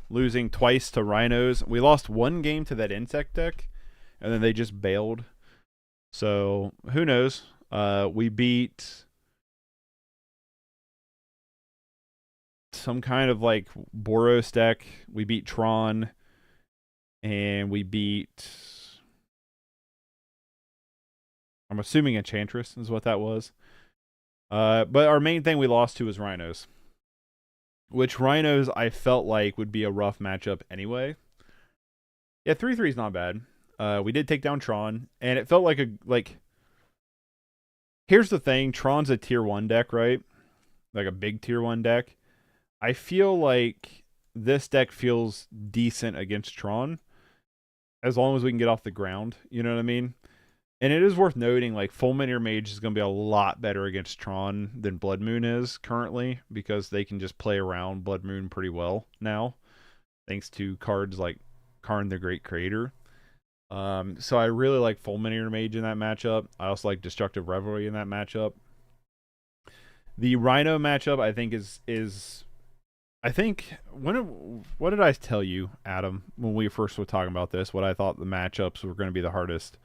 losing twice to Rhinos. We lost one game to that insect deck, and then they just bailed. So who knows? We beat some kind of like Boros deck. We beat Tron, and we beat, I'm assuming Enchantress is what that was. But our main thing we lost to was Rhinos, which Rhinos I felt like would be a rough matchup anyway. Yeah, 3-3 is not bad. We did take down Tron, and it felt like here's the thing, Tron's a tier 1 deck, right? Like a big tier 1 deck. I feel like this deck feels decent against Tron as long as we can get off the ground, you know what I mean? And it is worth noting, like, Fulminator Mage is going to be a lot better against Tron than Blood Moon is currently, because they can just play around Blood Moon pretty well now, thanks to cards like Karn the Great Creator. So I really like Fulminator Mage in that matchup. I also like Destructive Revelry in that matchup. The Rhino matchup, I think, is I think, what did I tell you, Adam, when we first were talking about this, what I thought the matchups were going to be the hardest?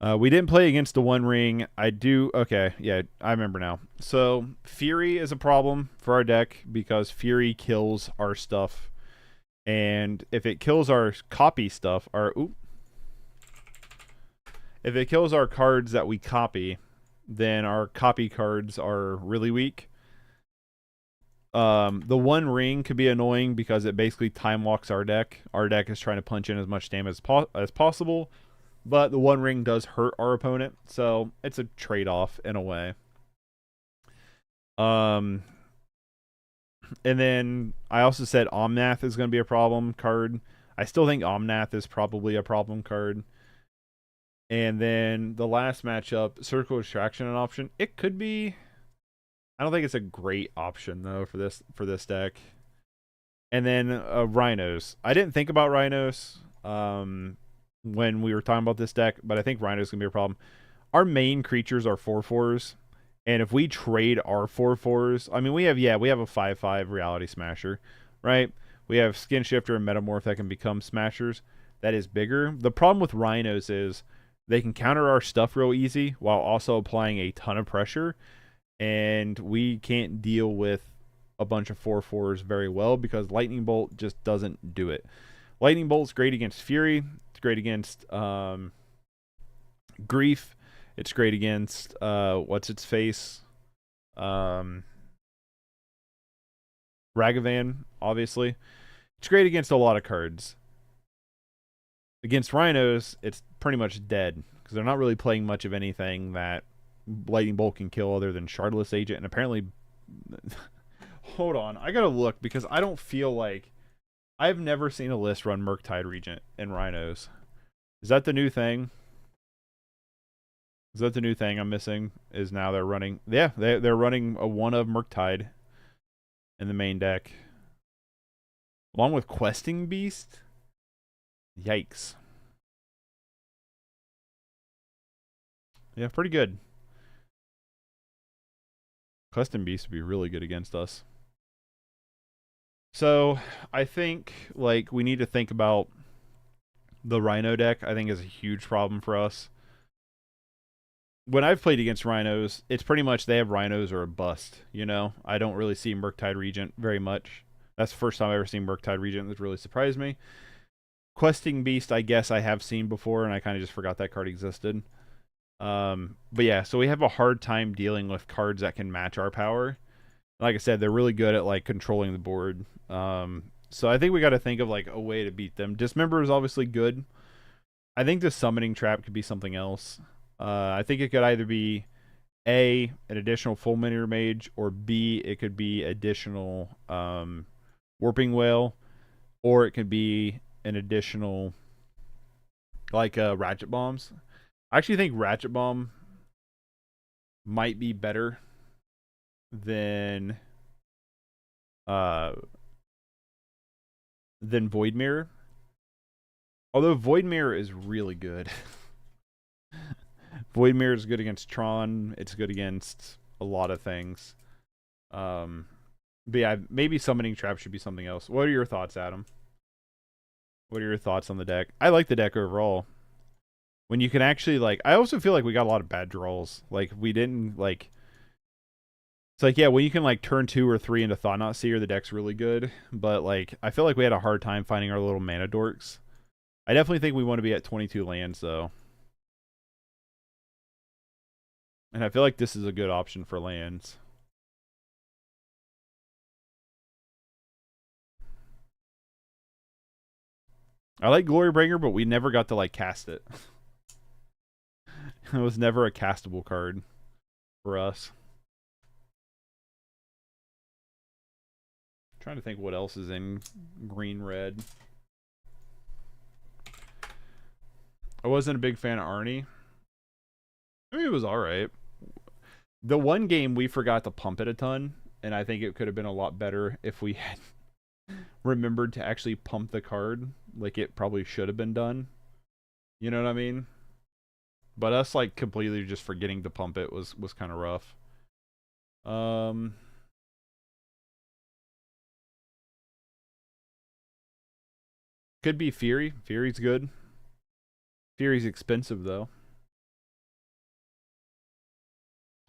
We didn't play against the One Ring. Okay, yeah, I remember now. So, Fury is a problem for our deck because Fury kills our stuff. And if it kills our copy stuff, if it kills our cards that we copy, then our copy cards are really weak. The One Ring could be annoying because it basically time walks our deck. Our deck is trying to punch in as much damage as possible, but the One Ring does hurt our opponent, so it's a trade-off in a way. And then I also said Omnath is going to be a problem card. I still think Omnath is probably a problem card. And then the last matchup, Surgical Extraction, an option. It could be. I don't think it's a great option though for this deck. And then Rhinos. I didn't think about Rhinos when we were talking about this deck, but I think Rhinos gonna be a problem. Our main creatures are 4/4s, and if we trade our 4/4s, I mean we have a 5/5 Reality Smasher, right? We have Skinshifter and Metamorph that can become Smashers. That is bigger. The problem with Rhinos is they can counter our stuff real easy while also applying a ton of pressure, and we can't deal with a bunch of 4/4s very well because Lightning Bolt just doesn't do it. Lightning Bolt's great against Fury. It's great against Grief. It's great against what's its face? Ragavan, obviously. It's great against a lot of cards. Against Rhinos, it's pretty much dead because they're not really playing much of anything that Lightning Bolt can kill other than Shardless Agent, and apparently hold on, I gotta look because I don't feel like I've never seen a list run Murktide Regent in Rhinos. Is that the new thing? Is that the new thing I'm missing? Is now they're running, yeah, they're running a one of Murktide in the main deck. Along with Questing Beast? Yikes. Yeah, pretty good. Questing Beast would be really good against us. So, I think, like, we need to think about the Rhino deck. I think is a huge problem for us. When I've played against Rhinos, it's pretty much they have Rhinos or a bust, you know? I don't really see Murktide Regent very much. That's the first time I've ever seen Murktide Regent. That really surprised me. Questing Beast, I guess I have seen before, and I kind of just forgot that card existed. But yeah, so we have a hard time dealing with cards that can match our power. Like I said, they're really good at like controlling the board. So I think we got to think of like a way to beat them. Dismember is obviously good. I think the summoning trap could be something else. I think it could either be A, an additional fulminator mage, or B, it could be additional warping whale, or it could be an additional like ratchet bombs. I actually think ratchet bomb might be better than Void Mirror. Although Void Mirror is really good. Void Mirror is good against Tron. It's good against a lot of things. But yeah, maybe Summoning Trap should be something else. What are your thoughts, Adam? What are your thoughts on the deck? I like the deck overall. When you can actually, like, I also feel like we got a lot of bad draws. Like, we didn't, like, it's like, yeah, when you can, like, turn 2 or 3 into Thought-Knot Seer, the deck's really good. But, like, I feel like we had a hard time finding our little mana dorks. I definitely think we want to be at 22 lands, though. And I feel like this is a good option for lands. I like Glorybringer, but we never got to, like, cast it. It was never a castable card for us. I'm trying to think what else is in green-red. I wasn't a big fan of Arnie. I mean, it was alright. The one game we forgot to pump it a ton, and I think it could have been a lot better if we had remembered to actually pump the card like it probably should have been done. You know what I mean? But us like completely just forgetting to pump it was kind of rough. Could be Fury. Fury's good. Fury's expensive though.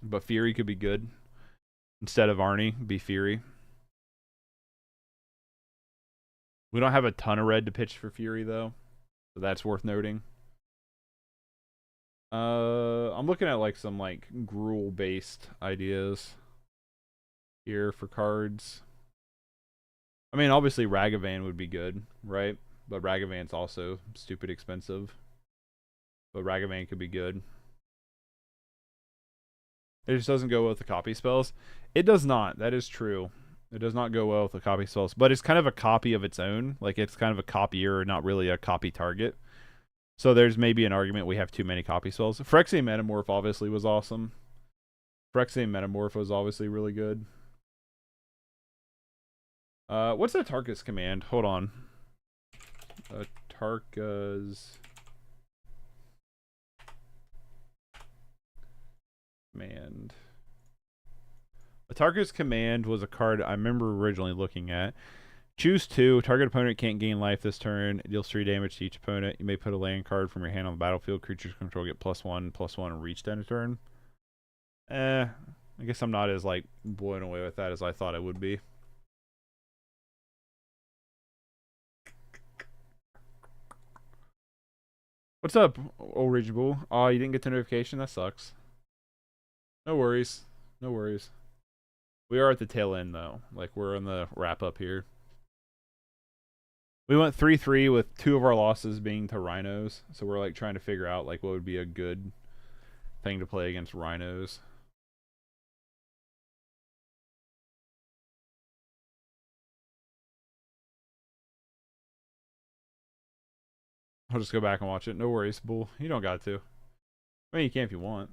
But Fury could be good. Instead of Arnie, be Fury. We don't have a ton of red to pitch for Fury though. So that's worth noting. I'm looking at like some like Gruul based ideas here for cards. I mean, obviously Ragavan would be good, right? But Ragavan's also stupid expensive. But Ragavan could be good. It just doesn't go well with the copy spells. It does not. That is true. It does not go well with the copy spells. But it's kind of a copy of its own. Like, it's kind of a copier, not really a copy target. So there's maybe an argument we have too many copy spells. Phyrexian Metamorph obviously was awesome. Phyrexian Metamorph was obviously really good. What's the Tarkus command? Hold on. Tarkus command. A Tarkus command was a card I remember originally looking at. Choose 2. Target opponent can't gain life this turn. It deals 3 damage to each opponent. You may put a land card from your hand on the battlefield. Creatures control get +1/+1 and reach end of turn. I guess I'm not as like blown away with that as I thought I would be. What's up, old Rage Bull? Oh, you didn't get the notification? That sucks. No worries. No worries. We are at the tail end, though. Like, we're in the wrap-up here. We went 3-3 with 2 of our losses being to Rhinos. So we're, like, trying to figure out, like, what would be a good thing to play against Rhinos. I'll just go back and watch it. No worries, Bull. You don't got to. I mean, you can if you want.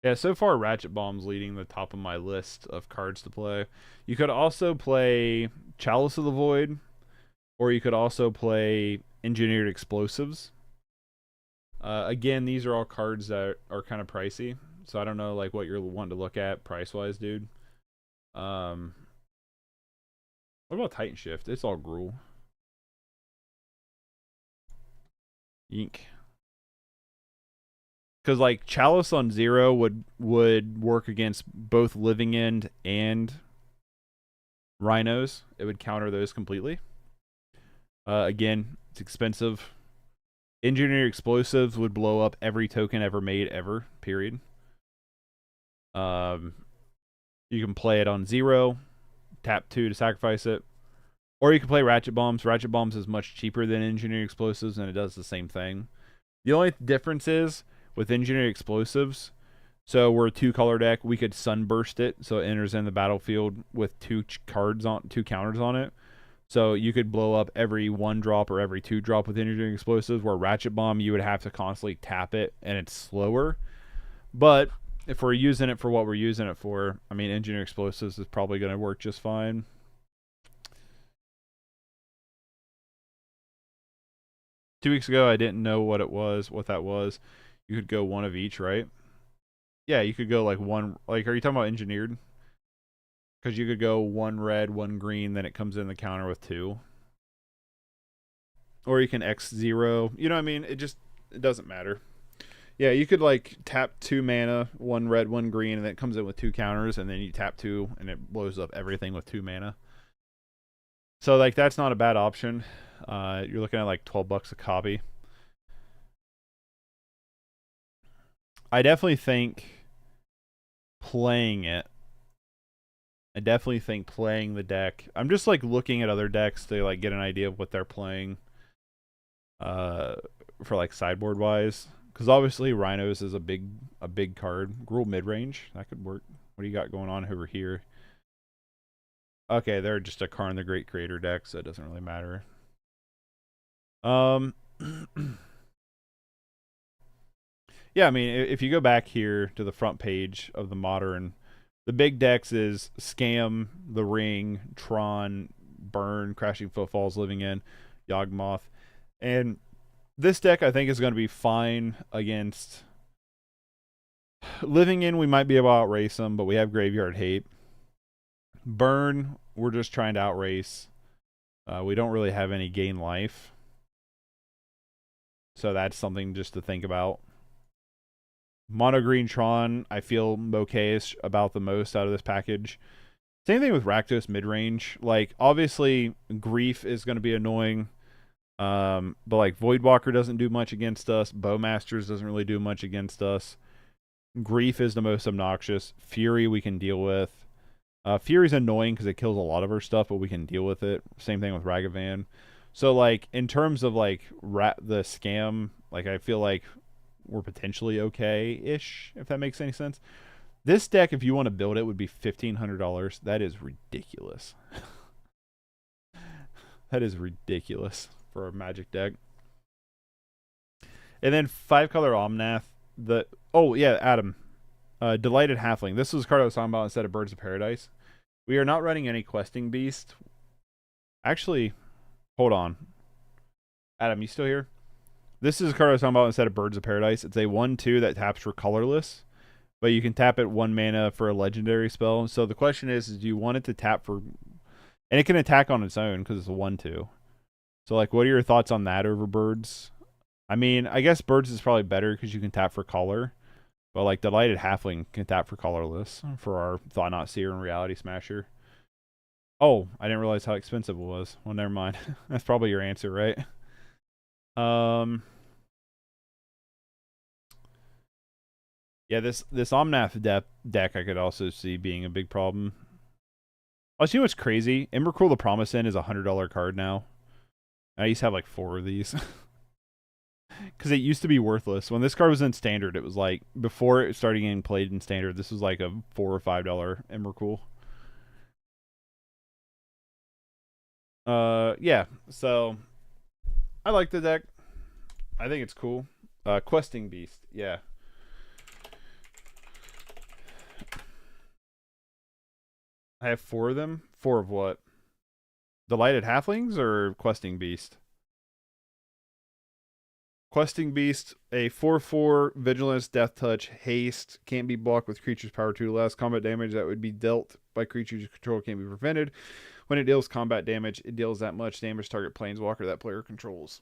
Yeah, so far Ratchet Bomb's leading the top of my list of cards to play. You could also play Chalice of the Void, or you could also play Engineered Explosives. Again, these are all cards that are kind of pricey, so I don't know like what you're wanting to look at price-wise, dude. What about Titan Shift? It's all Gruul. Yink. Because like Chalice on 0 would work against both Living End and Rhinos. It would counter those completely. Again, it's expensive. Engineered Explosives would blow up every token ever made ever. Period. You can play it on 0, tap 2 to sacrifice it, or you can play Ratchet Bombs. Ratchet Bombs is much cheaper than Engineered Explosives, and it does the same thing. The only difference is with Engineered Explosives, so we're a 2-color deck, we could Sunburst it so it enters in the battlefield with 2 counters on it. So you could blow up every 1-drop or every 2-drop with Engineered Explosives, where Ratchet Bomb you would have to constantly tap it and it's slower. But if we're using it for what we're using it for, I mean, Engineered Explosives is probably going to work just fine. Two weeks ago, I didn't know what that was. You could go one of each, right? Yeah, you could go like one. Like, are you talking about engineered? Because you could go 1 red, 1 green, then it comes in the counter with 2. Or you can X0. You know what I mean? It doesn't matter. Yeah, you could like tap 2 mana, 1 red, 1 green, and then it comes in with 2 counters, and then you tap 2, and it blows up everything with 2 mana. So like that's not a bad option. You're looking at like $12 a copy. I definitely think playing the deck. I'm just like looking at other decks to like get an idea of what they're playing. For like sideboard wise, because obviously Rhinos is a big card. Gruul mid range, that could work. What do you got going on over here? Okay, they're just a Karn the Great Creator deck, so it doesn't really matter. Yeah, I mean, if you go back here to the front page of the Modern, the big decks is Scam, The Ring, Tron, Burn, Crashing Footfalls, Living End, Yawgmoth. And this deck, I think, is going to be fine against Living End. We might be able to outrace them, but we have Graveyard Hate. Burn, we're just trying to outrace. We don't really have any gain life. So that's something just to think about. Mono Green Tron, I feel okay-ish about the most out of this package. Same thing with Rakdos mid-range. Like, obviously, Grief is going to be annoying. But, like, Voidwalker doesn't do much against us. Bowmasters doesn't really do much against us. Grief is the most obnoxious. Fury we can deal with. Fury's annoying because it kills a lot of our stuff, but we can deal with it. Same thing with Ragavan. So, like, in terms of, like, the scam, like, I feel like we're potentially okay-ish, if that makes any sense. This deck, if you want to build it, would be $1,500. That is ridiculous. That is ridiculous for a Magic deck. And then 5-color Omnath. Oh, yeah, Adam. Delighted Halfling. This was the card I was talking about instead of Birds of Paradise. We are not running any Questing Beast. Actually, hold on. Adam, you still here? This is a card I was talking about instead of Birds of Paradise. It's a 1/2 that taps for colorless, but you can tap it 1 mana for a legendary spell. So the question is do you want it to tap for... And it can attack on its own because it's a 1/2. So, like, what are your thoughts on that over Birds? I mean, I guess Birds is probably better because you can tap for color. But, like, Delighted Halfling can tap for colorless for our Thought-Knot Seer and Reality Smasher. Oh, I didn't realize how expensive it was. Well, never mind. That's probably your answer, right? Yeah, this Omnath deck I could also see being a big problem. Oh, see what's crazy? Emrakul the Promise End is a $100 card now. I used to have like 4 of these. Because it used to be worthless. When this card was in Standard, it was like, before it started getting played in Standard, this was like a $4 or $5 Emrakul. Yeah, so I like the deck. I think it's cool. Questing Beast, yeah. I have 4 of them. 4 of what? Delighted Halflings or Questing Beast? Questing Beast, a 4/4 Vigilance, Death Touch, Haste, can't be blocked with creatures power 2 or less. Combat damage that would be dealt by creatures you control can't be prevented. When it deals combat damage, it deals that much damage to target planeswalker that player controls.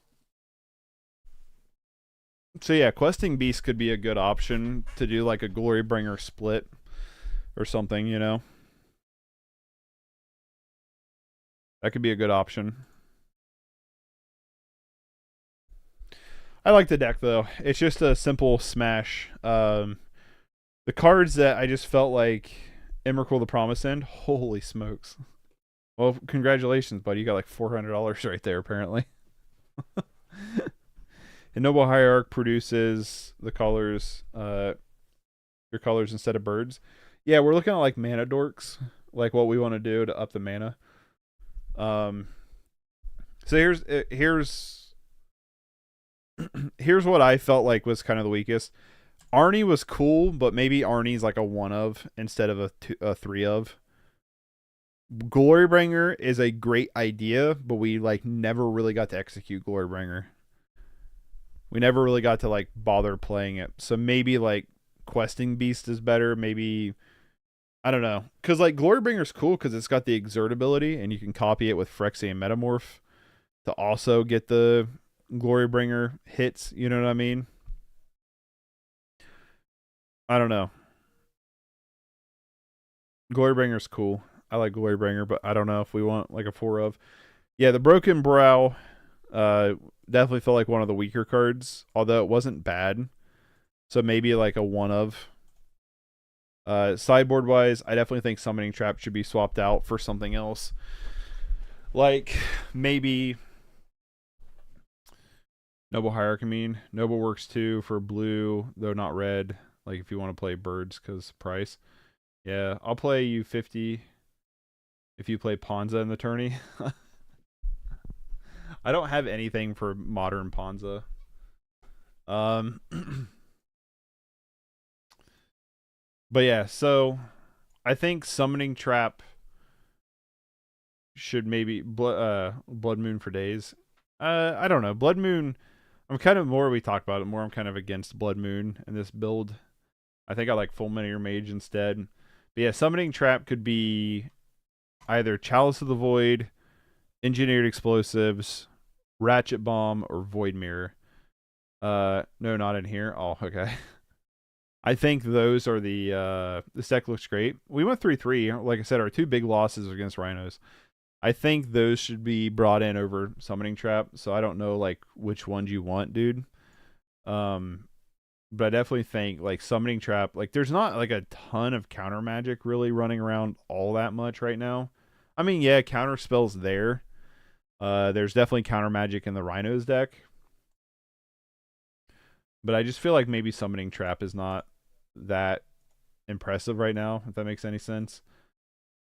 So yeah, Questing Beast could be a good option to do like a Glorybringer split or something, you know? That could be a good option. I like the deck though. It's just a simple smash. The cards that I just felt like Emrakul the Promised End, holy smokes. Well, congratulations, buddy. You got like $400 right there, apparently. And Noble Hierarch produces the colors, your colors instead of birds. Yeah, we're looking at like mana dorks, like what we want to do to up the mana. So here's what I felt like was kind of the weakest. Arnie was cool, but maybe Arnie's like a 1 of instead of a 3 of. Glorybringer is a great idea, but we like never really got to execute Glorybringer. We never really got to like bother playing it. So maybe like Questing Beast is better. Maybe, I don't know. Because like Glorybringer's cool because it's got the exert ability and you can copy it with Phyrexian Metamorph to also get the Glorybringer hits. You know what I mean? I don't know. Glorybringer's cool. I like Glorybringer, but I don't know if we want like a 4 of. Yeah, the Broken Brow definitely felt like one of the weaker cards, although it wasn't bad. So maybe like a 1 of. Sideboard wise, I definitely think Summoning Trap should be swapped out for something else. Like maybe Noble Hierarch, I mean. Noble works too for blue, though not red. Like if you want to play birds because price. Yeah, I'll play you 50 if you play Ponza in the tourney. I don't have anything for modern Ponza. But yeah, so I think Summoning Trap should maybe Blood Moon for days. I don't know. Blood Moon, I'm kind of more we talk about it more. I'm kind of against Blood Moon in this build. I think I like Fulminator Mage instead. But yeah, Summoning Trap could be either Chalice of the Void, Engineered Explosives, Ratchet Bomb, or Void Mirror. No, not in here. Oh, okay. I think those are this deck looks great. We went 3-3. Like I said, our 2 big losses against Rhinos. I think those should be brought in over Summoning Trap. So I don't know like which ones you want, dude. But I definitely think like Summoning Trap, like there's not like a ton of counter magic really running around all that much right now. I mean, yeah, counter spells there. There's definitely counter magic in the Rhinos deck. But I just feel like maybe Summoning Trap is not that impressive right now, if that makes any sense.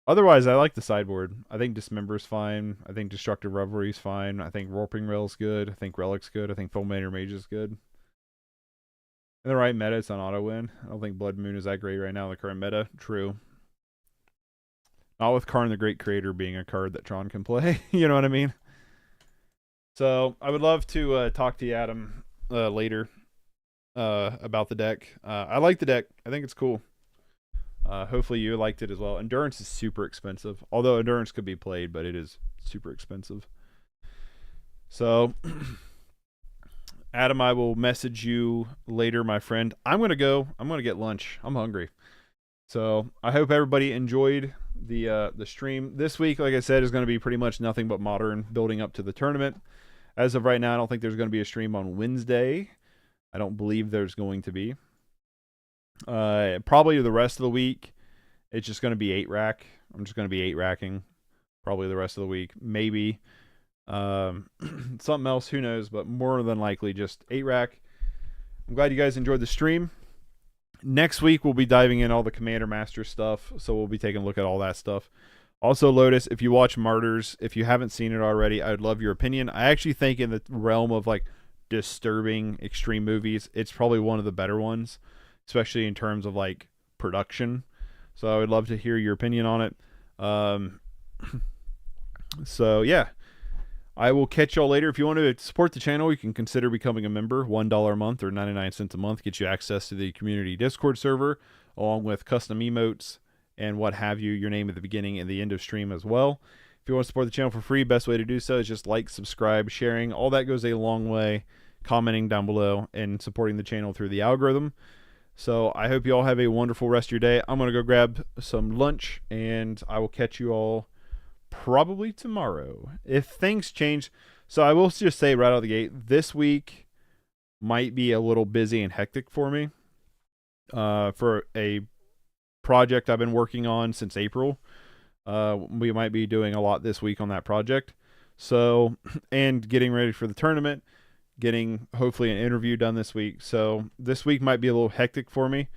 Otherwise, I like the sideboard. I think Dismember's fine. I think Destructive Revelry's fine. I think Warping Rail's good. I think Relic's good. I think Fulminator Mage is good. In the right meta, it's on auto win. I don't think Blood Moon is that great right now in the current meta. True. Not with Karn the Great Creator being a card that Tron can play. You know what I mean? So, I would love to talk to you, Adam, later about the deck. I like the deck. I think it's cool. Hopefully you liked it as well. Endurance is super expensive. Although Endurance could be played, but it is super expensive. So, Adam, I will message you later, my friend. I'm going to go. I'm going to get lunch. I'm hungry. So, I hope everybody enjoyed the stream. This week, like I said, is going to be pretty much nothing but Modern building up to the tournament. As of right now, I don't think there's going to be a stream on Wednesday. I don't believe there's going to be. Probably the rest of the week, it's just going to be 8-rack. I'm just going to be 8-racking probably the rest of the week. Maybe something else, who knows, but more than likely just 8-rack. I'm glad you guys enjoyed the stream. Next week, we'll be diving in all the Commander Master stuff, so we'll be taking a look at all that stuff. Also, Lotus, if you watch Martyrs, if you haven't seen it already, I would love your opinion. I actually think in the realm of like disturbing extreme movies, it's probably one of the better ones, especially in terms of like production. So I would love to hear your opinion on it. So yeah, I will catch y'all later. If you want to support the channel, you can consider becoming a member. $1 a month or 99 cents a month gets you access to the community Discord server, along with custom emotes and what have you, your name at the beginning and the end of stream as well. If you want to support the channel for free, best way to do so is just like, subscribe, sharing. All that goes a long way. Commenting down below and supporting the channel through the algorithm. So I hope you all have a wonderful rest of your day. I'm going to go grab some lunch, and I will catch you all probably tomorrow if things change. So I will just say right out of the gate, this week might be a little busy and hectic for me for a project I've been working on since April. We might be doing a lot this week on that project. So, and getting ready for the tournament, getting hopefully an interview done this week. So this week might be a little hectic for me.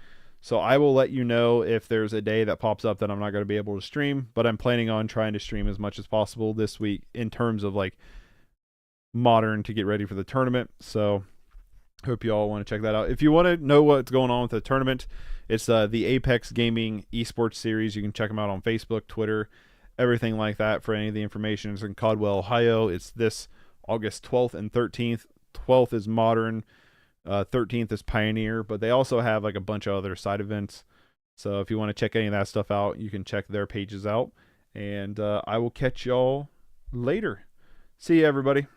So I will let you know if there's a day that pops up that I'm not going to be able to stream, but I'm planning on trying to stream as much as possible this week in terms of like modern to get ready for the tournament. So hope you all want to check that out. If you want to know what's going on with the tournament, it's the Apex Gaming Esports Series. You can check them out on Facebook, Twitter, everything like that for any of the information. It's in Caldwell, Ohio. It's this August 12th and 13th. 12th is Modern. 13th is Pioneer, but they also have like a bunch of other side events. So if you want to check any of that stuff out, you can check their pages out. And I will catch y'all later. See you, everybody.